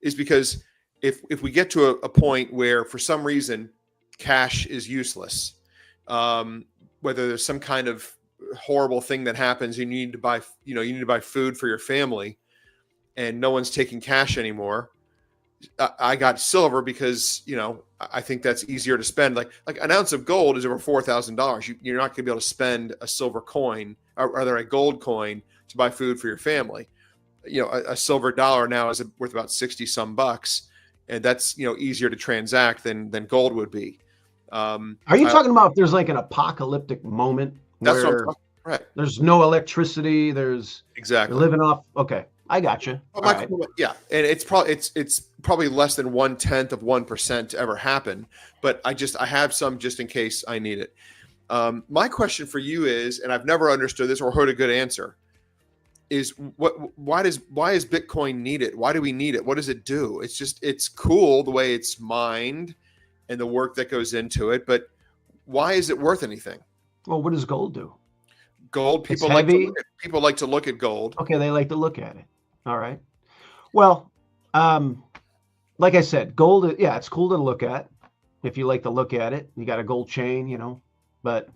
is because if we get to a point where for some reason cash is useless, whether there's some kind of horrible thing that happens, you need to buy food for your family, and no one's taking cash anymore. I got silver because, I think that's easier to spend. Like an ounce of gold is over $4,000. You're not going to be able to spend a silver coin, or rather a gold coin, to buy food for your family. A silver dollar now is worth about 60 some bucks, and that's, easier to transact than gold would be. Are you talking about if there's like an apocalyptic moment that's where what I'm right. There's no electricity, exactly you're living off, okay. I got you. Right. Yeah, and it's probably less than 1/10 of 1% to ever happen, but I have some just in case I need it. My question for you is, and I've never understood this or heard a good answer, is why is Bitcoin needed? Why do we need it? What does it do? It's cool the way it's mined and the work that goes into it, but why is it worth anything? Well, what does gold do? Gold, people like to look at gold. Okay, they like to look at it. All right. Well, like I said, gold, yeah, it's cool to look at if you like to look at it. You got a gold chain, but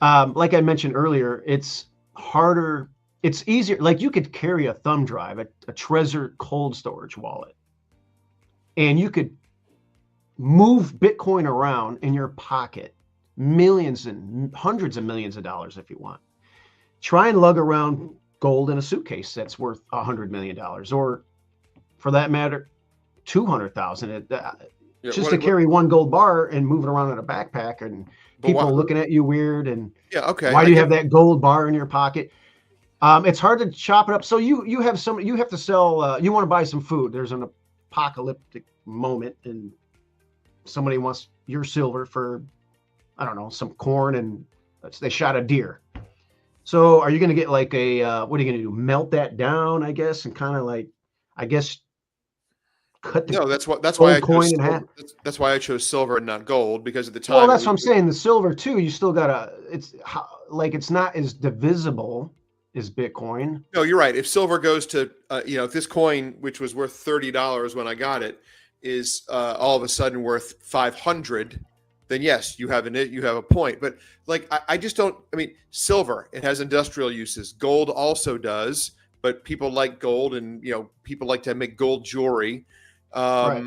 like I mentioned earlier, it's harder. It's easier. Like you could carry a thumb drive, a Trezor cold storage wallet, and you could move Bitcoin around in your pocket, millions and hundreds of millions of dollars if you want. Try and lug around gold in a suitcase that's worth $100 million, or for that matter, 200,000. Just to carry one gold bar and move it around in a backpack, and people looking at you weird. And yeah, okay. Why do you have that gold bar in your pocket? It's hard to chop it up. So you have to sell. You want to buy some food. There's an apocalyptic moment, and somebody wants your silver for, I don't know, some corn, and they shot a deer. So are you going to get like a what are you going to do? Melt that down, I guess, and kind of like, I guess, cut the No, that's why I gold chose coin in half. silver. That's why I chose silver and not gold, because at the Well, time that's what I'm saying. The silver too. You still gotta. It's not as divisible as Bitcoin. No, you're right. If silver goes to, if this coin, which was worth $30 when I got it, is all of a sudden worth 500, then yes, you have a point. But like, I just don't. I mean, silver, it has industrial uses. Gold also does, but people like gold, and people like to make gold jewelry. Right.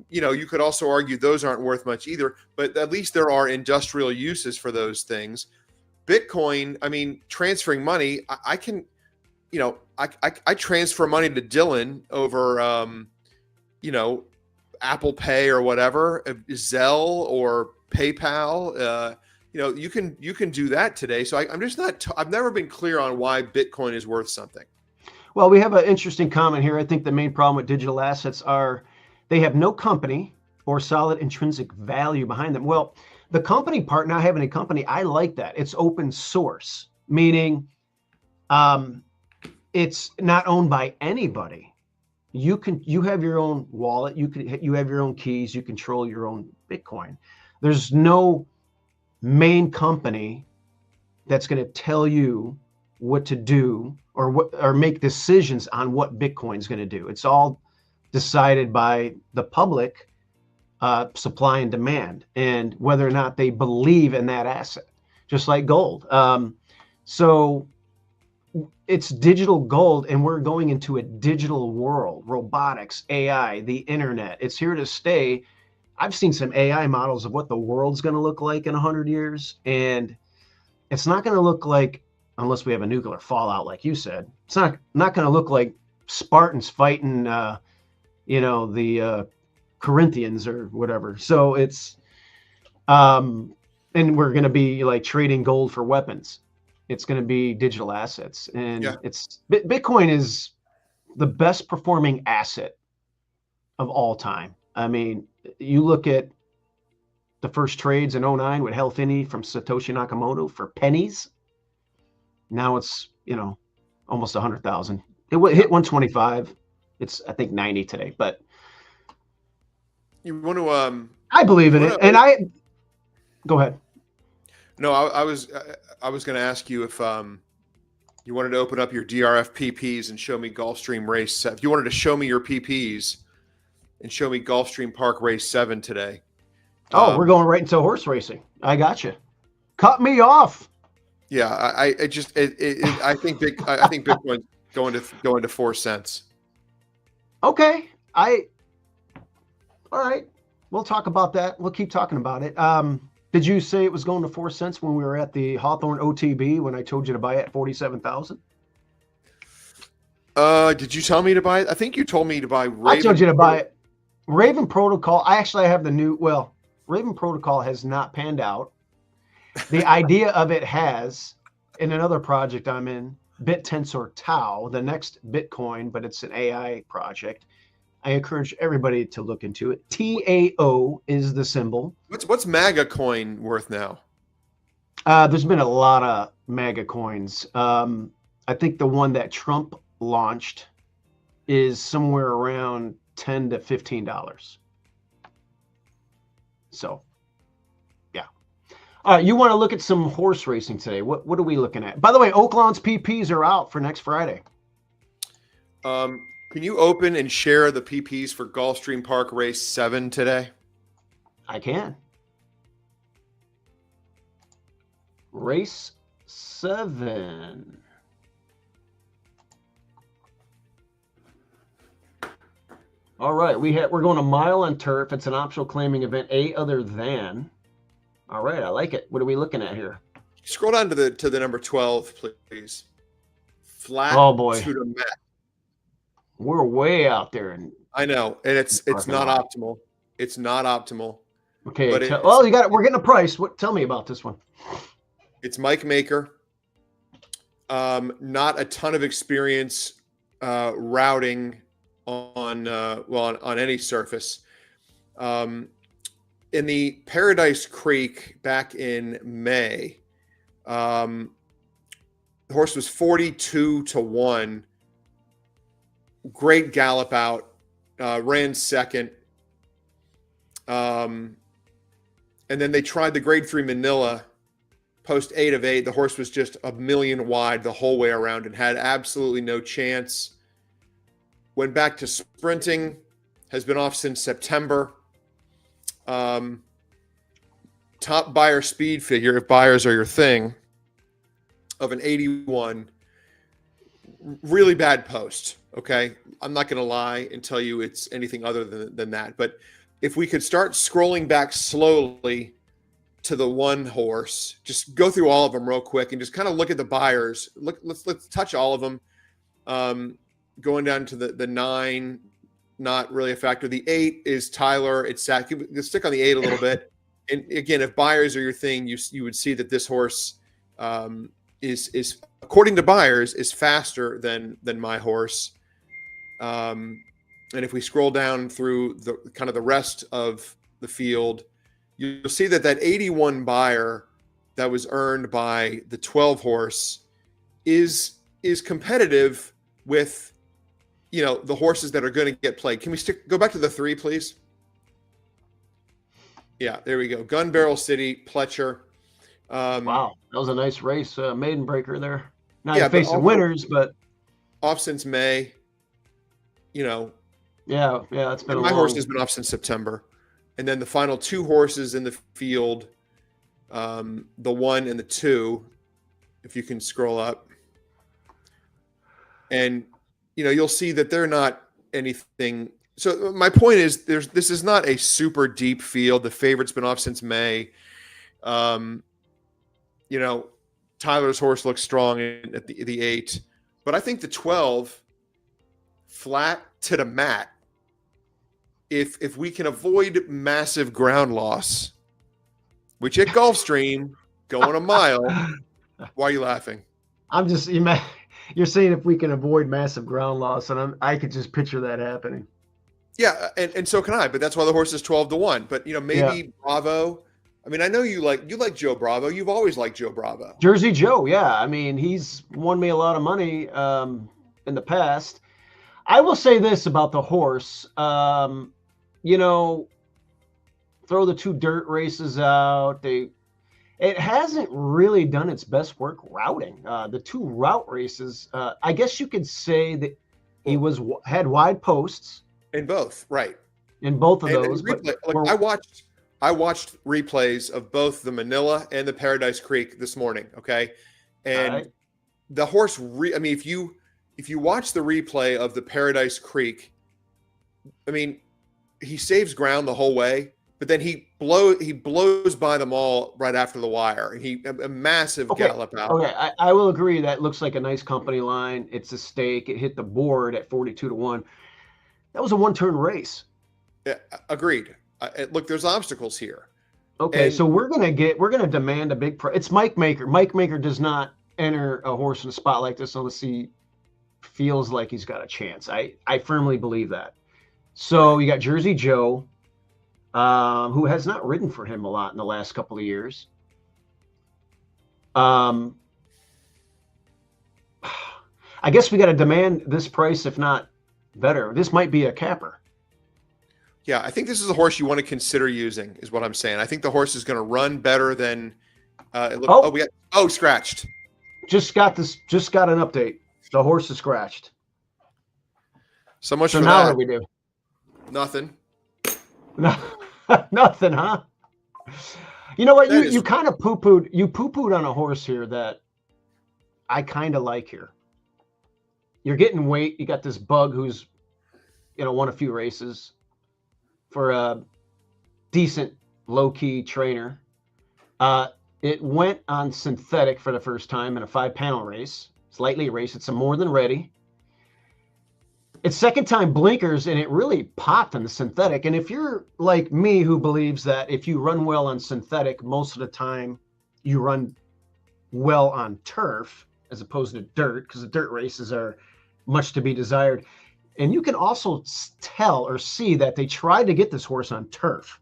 You could also argue those aren't worth much either, but at least there are industrial uses for those things. Bitcoin, I mean, transferring money, I can, I transfer money to Dylan over, Apple Pay or whatever, Zelle or PayPal. You can do that today. So I'm just not. I've never been clear on why Bitcoin is worth something. Well, we have an interesting comment here. I think the main problem with digital assets are they have no company or solid intrinsic value behind them. Well, the company part, not having a company, I like that. It's open source, meaning it's not owned by anybody. You have your own wallet. You have your own keys. You control your own Bitcoin. There's no main company that's going to tell you what to do or make decisions on what Bitcoin is going to do. It's all decided by the public, supply and demand, and whether or not they believe in that asset, just like gold. So it's digital gold, and we're going into a digital world. Robotics, AI, the internet, it's here to stay. I've seen some AI models of what the world's going to look like in 100 years, and it's not going to look like, unless we have a nuclear fallout, like you said, it's not going to look like Spartans fighting, the Corinthians or whatever. So it's, and we're going to be like trading gold for weapons. It's going to be digital assets, and Bitcoin is the best performing asset of all time. I mean, you look at the first trades in 2009 with Hal Finney from Satoshi Nakamoto for pennies. Now it's, almost 100,000. It hit 125. It's, I think, 90 today, but you want to, I believe in it. And go ahead. No, I was going to ask you if you wanted to open up your DRF PPs and show me Gulfstream Race 7. If you wanted to show me your PPs and show me Gulfstream Park Race 7 today. Oh, we're going right into horse racing. I got you. Cut me off. Yeah, I think Bitcoin's going to 4 cents. Okay. All right. We'll talk about that. We'll keep talking about it. Did you say it was going to 4 cents when we were at the Hawthorne OTB when I told you to buy it at 47,000? Did you tell me to buy it? I think you told me to buy Raven. I told you to buy it. Raven Protocol. I actually have Raven Protocol has not panned out. The idea of it has, in another project I'm in, BitTensor Tau, the next Bitcoin, but it's an AI project. I encourage everybody to look into it. TAO is the symbol. What's MAGA coin worth now? There's been a lot of MAGA coins. I think the one that Trump launched is somewhere around $10 to $15. So, yeah. All right, you want to look at some horse racing today. What are we looking at? By the way, Oaklawn's PPs are out for next Friday. Can you open and share the PPs for Gulfstream Park Race 7 today? I can. Race 7. All right, we're going a mile on turf. It's an optional claiming event, A other than. All right, I like it. What are we looking at here? Scroll down to the number 12, please. Flat to the mat. We're way out there, and I know, and it's not optimal. It's not optimal. Okay. Well, we're getting a price. Tell me about this one. It's Mike Maker. Not a ton of experience routing on on any surface. In the Paradise Creek back in May, the horse was 42-1. Great gallop out, ran second. And then they tried the Grade 3 Manila post 8 of 8. The horse was just a million wide the whole way around and had absolutely no chance. Went back to sprinting, has been off since September. Top buyer speed figure, if buyers are your thing, of an 81. Really bad post. Okay, I'm not going to lie and tell you it's anything other than that. But if we could start scrolling back slowly to the one horse, just go through all of them real quick and just kind of look at the buyers. Let's touch all of them. Going down to the 9, not really a factor. The 8 is Tyler. It's Zach. You stick on the 8 a little bit. And again, if buyers are your thing, you would see that this horse is according to buyers is faster than my horse. And if we scroll down through the kind of the rest of the field, you'll see that 81 buyer that was earned by the 12 horse is competitive with, the horses that are going to get played. Can we go back to the 3, please? Yeah, there we go. Gun Barrel City, Pletcher. Wow, that was a nice race, maiden breaker there. Not facing winners, but off since May. Yeah, it's been. My horse has been off since September, and then the final 2 horses in the field, the 1 and the 2, if you can scroll up, and you'll see that they're not anything. So my point is, this is not a super deep field. The favorite's been off since May. Tyler's horse looks strong at the 8, but I think the 12 flat to the mat. If we can avoid massive ground loss, which at Gulfstream going a mile, why are you laughing? I'm just you're saying if we can avoid massive ground loss, and I could just picture that happening. Yeah, and so can I, but that's why the horse is 12-1. But maybe Bravo. I mean, I know you like Joe Bravo. You've always liked Joe Bravo. Jersey Joe, yeah. I mean, he's won me a lot of money in the past. I will say this about the horse. Throw the 2 dirt races out. It hasn't really done its best work routing. The 2 route races, I guess you could say that he had wide posts. In both, right? In both of those. I watched replays of both the Manila and the Paradise Creek this morning. Okay, and the horse. If you watch the replay of the Paradise Creek, he saves ground the whole way, but then he blows by them all right after the wire. A massive gallop out. Okay, I will agree that looks like a nice company line. It's a stake. It hit the board at 42-1. That was a 1-turn race. Yeah, agreed. Look, there's obstacles here. Okay, so we're gonna demand a big price. It's Mike Maker. Mike Maker does not enter a horse in a spot like this unless he feels like he's got a chance. I firmly believe that. So you got Jersey Joe, who has not ridden for him a lot in the last couple of years. I guess we got to demand this price, if not better. This might be a capper. Yeah, I think this is a horse you want to consider using, is what I'm saying. I think the horse is going to run better than. Scratched. Just got an update. The horse is scratched. So much so for now that. What do we do? Nothing. Nothing, huh? You know what? You kind of poo-pooed on a horse here that I kind of like here. You're getting weight. You got this bug who's, won a few races for a decent low-key trainer. It went on synthetic for the first time in a 5-panel race. It's lightly raced. It's a more than ready. It's second time blinkers, and it really popped on the synthetic. And if you're like me, who believes that if you run well on synthetic, most of the time you run well on turf, as opposed to dirt, because the dirt races are much to be desired. And you can also tell or see that they tried to get this horse on turf,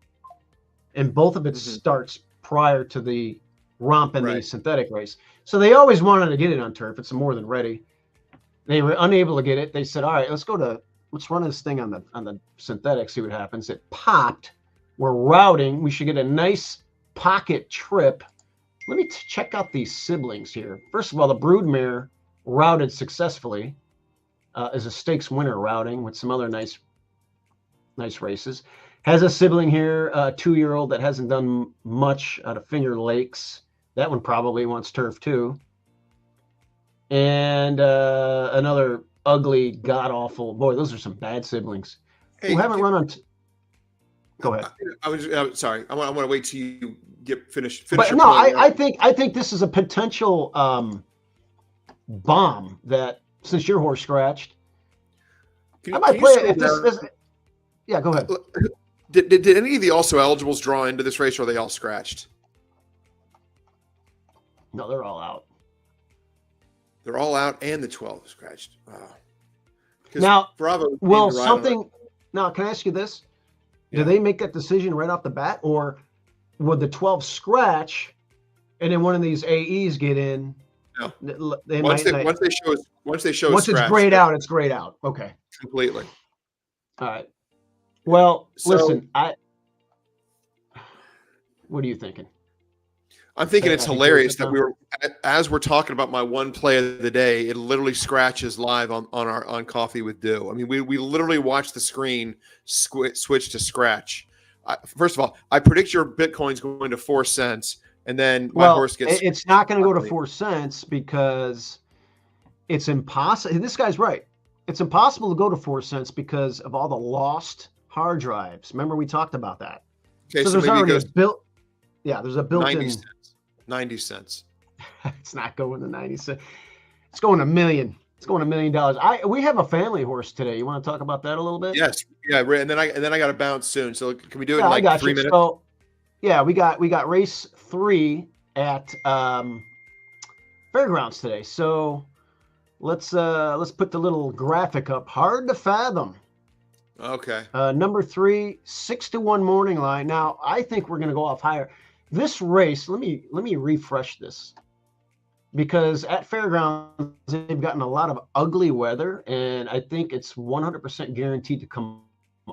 and both of its starts prior to the romp and the synthetic race. So they always wanted to get it on turf. It's more than ready. They were unable to get it. They said, all right, let's run this thing on the synthetic, see what happens. It popped. We're routing. We should get a nice pocket trip. Let me check out these siblings here. First of all, the broodmare routed successfully as a stakes winner routing with some other nice races. Has a sibling here, a 2-year-old that hasn't done much out of Finger Lakes. That one probably wants turf too. And another ugly, god-awful, boy, those are some bad siblings who haven't run on. Go ahead. I was sorry. I want to wait till you get finished. But no, I think this is a potential bomb that, since your horse scratched, I might play it. If this, yeah, go ahead. Did any of the also eligibles draw into this race, or are they all scratched? No, they're all out. They're all out, and the 12 scratched. Wow. Now, Bravo. Will something? Now, can I ask you this? Yeah. Do they make that decision right off the bat, or would the 12 scratch, and then one of these AEs get in? No. Once it's grayed out, it's grayed out. Okay. Completely. All right. Well, listen, what are you thinking? I'm thinking it's hilarious that as we're talking about my one play of the day, it literally scratches live on Coffee with Dew. I mean, we literally watch the screen switch to scratch. First of all, I predict your Bitcoin's going to 4 cents, and then my horse gets. It's not going to go to 4 cents because it's impossible. This guy's right. It's impossible to go to 4 cents because of all the lost hard drives. Remember, we talked about that. Okay, so there's already there's a built-in 90 cents. 90 cents. It's not going to 90 cents. It's going $1 million. It's going $1 million. We have a family horse today. You want to talk about that a little bit? Yes. Yeah. And then I got to bounce soon. So can we do it in like 3 minutes? So, yeah, we got race 3 at Fairgrounds today. So let's put the little graphic up. Hard to Fathom. Okay. Number 3, 6-1 morning line. Now I think we're going to go off higher. This race, let me refresh this, because at Fairgrounds they've gotten a lot of ugly weather, and I think it's 100% guaranteed to come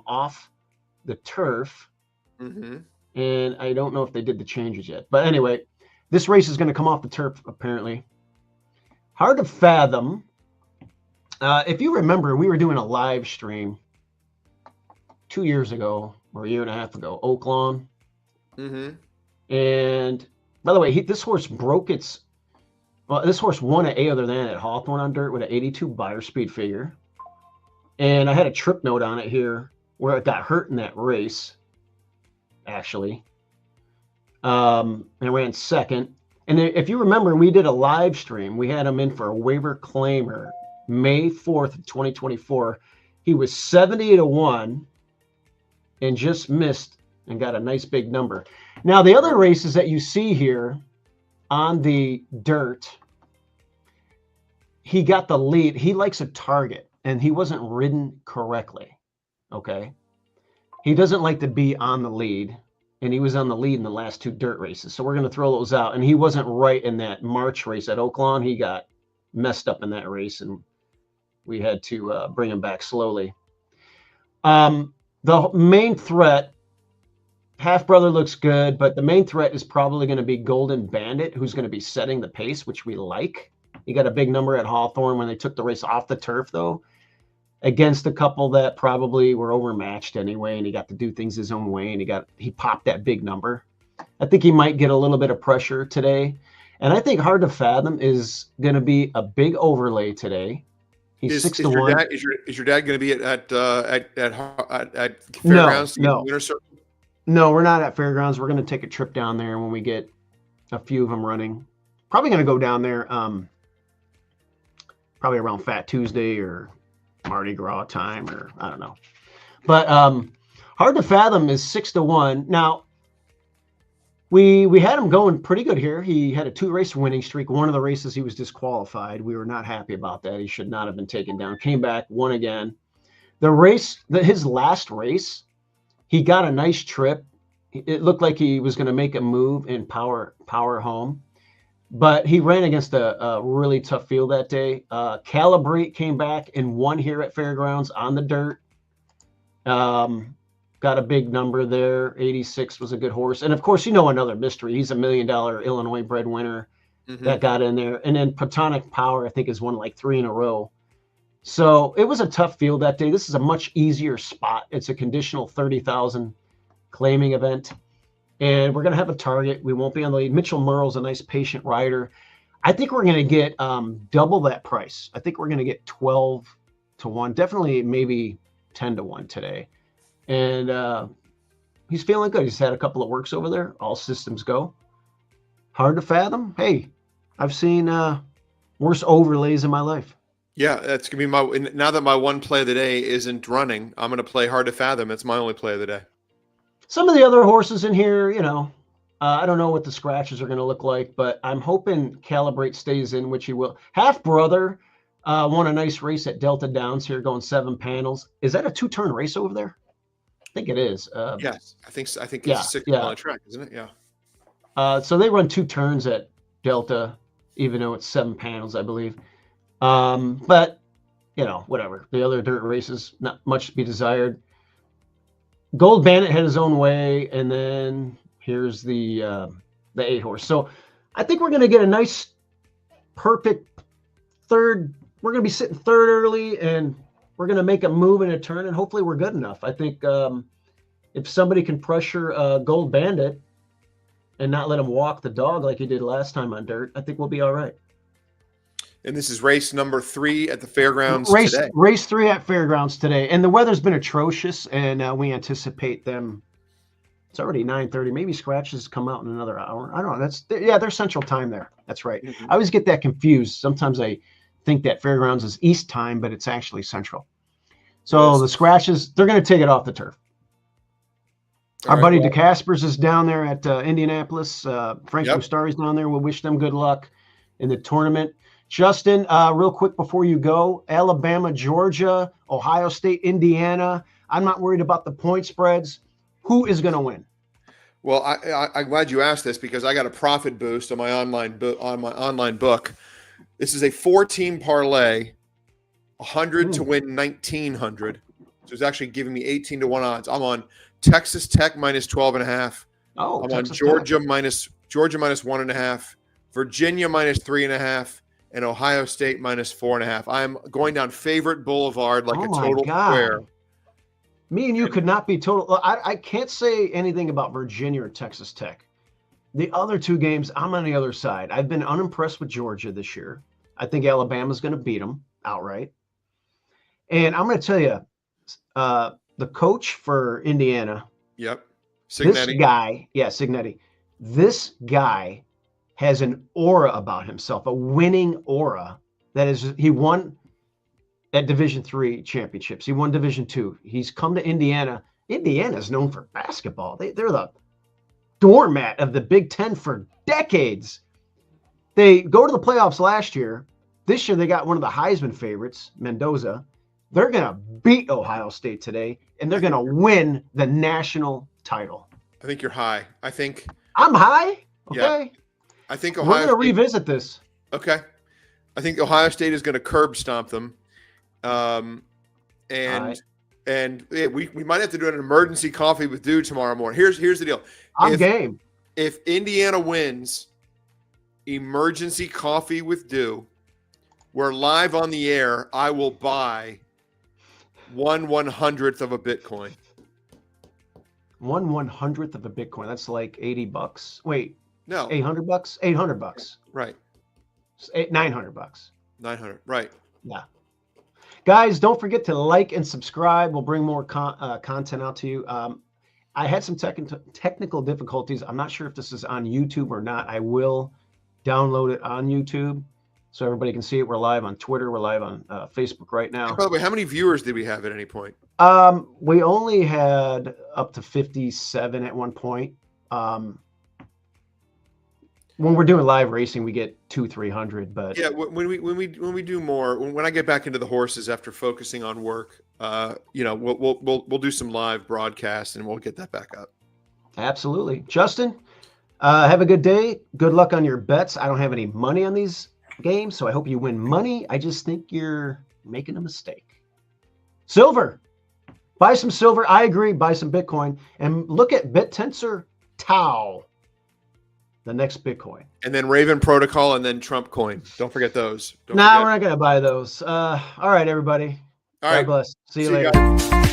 off the turf. And I don't know if they did the changes yet, but anyway, this race is going to come off the turf apparently. Hard to Fathom. If you remember, we were doing a live stream 2 years ago or a year and a half ago, Oaklawn. And by the way, this horse this horse won at A Other Than at Hawthorne on dirt with an 82 buyer speed figure. And I had a trip note on it here where it got hurt in that race, actually. And ran second. And if you remember, we did a live stream. We had him in for a waiver claimer May 4th, 2024. He was 70-1 and just missed and got a nice big number. Now, the other races that you see here on the dirt, he got the lead. He likes a target, and he wasn't ridden correctly, okay? He doesn't like to be on the lead, and he was on the lead in the last 2 dirt races. So we're going to throw those out. And he wasn't right in that March race at Oaklawn. He got messed up in that race, and we had to bring him back slowly. The main threat, Half Brother looks good, but the main threat is probably going to be Golden Bandit, who's going to be setting the pace, which we like. He got a big number at Hawthorne when they took the race off the turf, though, against a couple that probably were overmatched anyway, and he got to do things his own way, and he popped that big number. I think he might get a little bit of pressure today, and I think Hard to Fathom is going to be a big overlay today. He's 6-1. Is your dad going to be at Fairgrounds? No. Winter Circle? No, we're not at Fairgrounds. We're going to take a trip down there when we get a few of them running. Probably going to go down there probably around Fat Tuesday or Mardi Gras time, or I don't know. But Hard to Fathom is 6-1. Now, We had him going pretty good here. He had a 2-race winning streak. One of the races he was disqualified. We were not happy about that. He should not have been taken down. Came back, won again. His last race, he got a nice trip. It looked like he was going to make a move and power home, but he ran against a really tough field that day. Calibrate came back and won here at Fairgrounds on the dirt. Got a big number there. 86 was a good horse. And of course, another mystery. He's $1 million Illinois bred winner that got in there. And then Platonic Power, I think, has won like 3 in a row. So it was a tough field that day. This is a much easier spot. It's a conditional 30,000 claiming event. And we're going to have a target. We won't be on the lead. Mitchell Murrell's a nice patient rider. I think we're going to get double that price. I think we're going to get 12-1, definitely maybe 10-1 today. And he's feeling good. He's had a couple of works over there. All systems go. Hard to fathom. Hey, I've seen worse overlays in my life. Yeah, that's going to be now that my one play of the day isn't running, I'm going to play Hard to Fathom. It's my only play of the day. Some of the other horses in here, I don't know what the scratches are going to look like, but I'm hoping Calibrate stays in, which he will. Half Brother won a nice race at Delta Downs here, going 7 panels. Is that a 2-turn race over there? I think it is. Yes, I think so. I think yeah, it's a 6-mile track, isn't it? Yeah. So they run 2 turns at Delta, even though it's 7 panels, I believe. But whatever. The other dirt races, not much to be desired. Gold Bandit had his own way, and then here's the 8 horse. So I think we're going to get a nice, perfect third. We're going to be sitting third early, and we're going to make a move and a turn, and hopefully we're good enough. I think if somebody can pressure Gold Bandit and not let him walk the dog like he did last time on dirt, I think we'll be all right. And this is race number 3 at the Fairgrounds today. Race 3 at Fairgrounds today. And the weather's been atrocious, and we anticipate them. It's already 9:30. Maybe scratches come out in another hour. I don't know. They're Central Time there. That's right. I always get that confused. Sometimes I think that Fairgrounds is East Time, but it's actually Central. So the scratches, they're going to take it off the turf. Our buddy DeCaspers is down there at Indianapolis. Frank Mustari's down there. We'll wish them good luck in the tournament. Justin, real quick before you go, Alabama, Georgia, Ohio State, Indiana. I'm not worried about the point spreads. Who is going to win? Well, I'm glad you asked this because I got a profit boost on my online book. This is a 4-team parlay, 100 to win 1,900. So it's actually giving me 18-1 odds. I'm on Texas Tech minus 12.5. Oh, I'm Texas on Georgia Tech. minus 1.5, Virginia minus 3.5, and Ohio State minus 4.5. I'm going down favorite boulevard like a total square. Me and you could not be total. I can't say anything about Virginia or Texas Tech. The other 2 games, I'm on the other side. I've been unimpressed with Georgia this year. I think Alabama's going to beat them outright. And I'm going to tell you, the coach for Indiana. Yep. Signetti. This guy has an aura about himself, a winning aura. That is, he won at Division III championships. He won Division II. He's come to Indiana. Indiana is known for basketball. They're the doormat of the Big Ten for decades. They go to the playoffs last year. This year they got one of the Heisman favorites, Mendoza. They're going to beat Ohio State today, and they're going to win the national title. I think you're high. I'm high? Okay. Yeah. I think Ohio We're going to revisit this. Okay. I think Ohio State is going to curb stomp them. And we might have to do an emergency coffee with Dew tomorrow morning. Here's the deal. I'm game. If Indiana wins, emergency coffee with Dew, we're live on the air. I will buy 1/100th of a Bitcoin. 1/100th of a Bitcoin. That's like $80. Wait, no, $800. $800. Right. $900. 900. Right. Yeah. Guys, don't forget to like and subscribe. We'll bring more content out to you. I had some technical difficulties. I'm not sure if this is on YouTube or not. I will download it on YouTube so everybody can see it. We're live on Twitter. We're live on Facebook right now. By the way, how many viewers did we have at any point? We only had up to 57 at one point. when we're doing live racing, we get 200-300. But Yeah, when we do more, when I get back into the horses after focusing on work, we'll do some live broadcast and we'll get that back up. absolutely, Justin. Have a good day. Good luck on your bets. I don't have any money on these games, so I hope you win money. I just think you're making a mistake. Silver. Buy some silver. I agree. Buy some Bitcoin. And look at BitTensor Tau, the next Bitcoin. And then Raven Protocol and then Trump Coin. Don't forget those. We're not going to buy those. All right, everybody. All right. God bless. See you See you later. guys.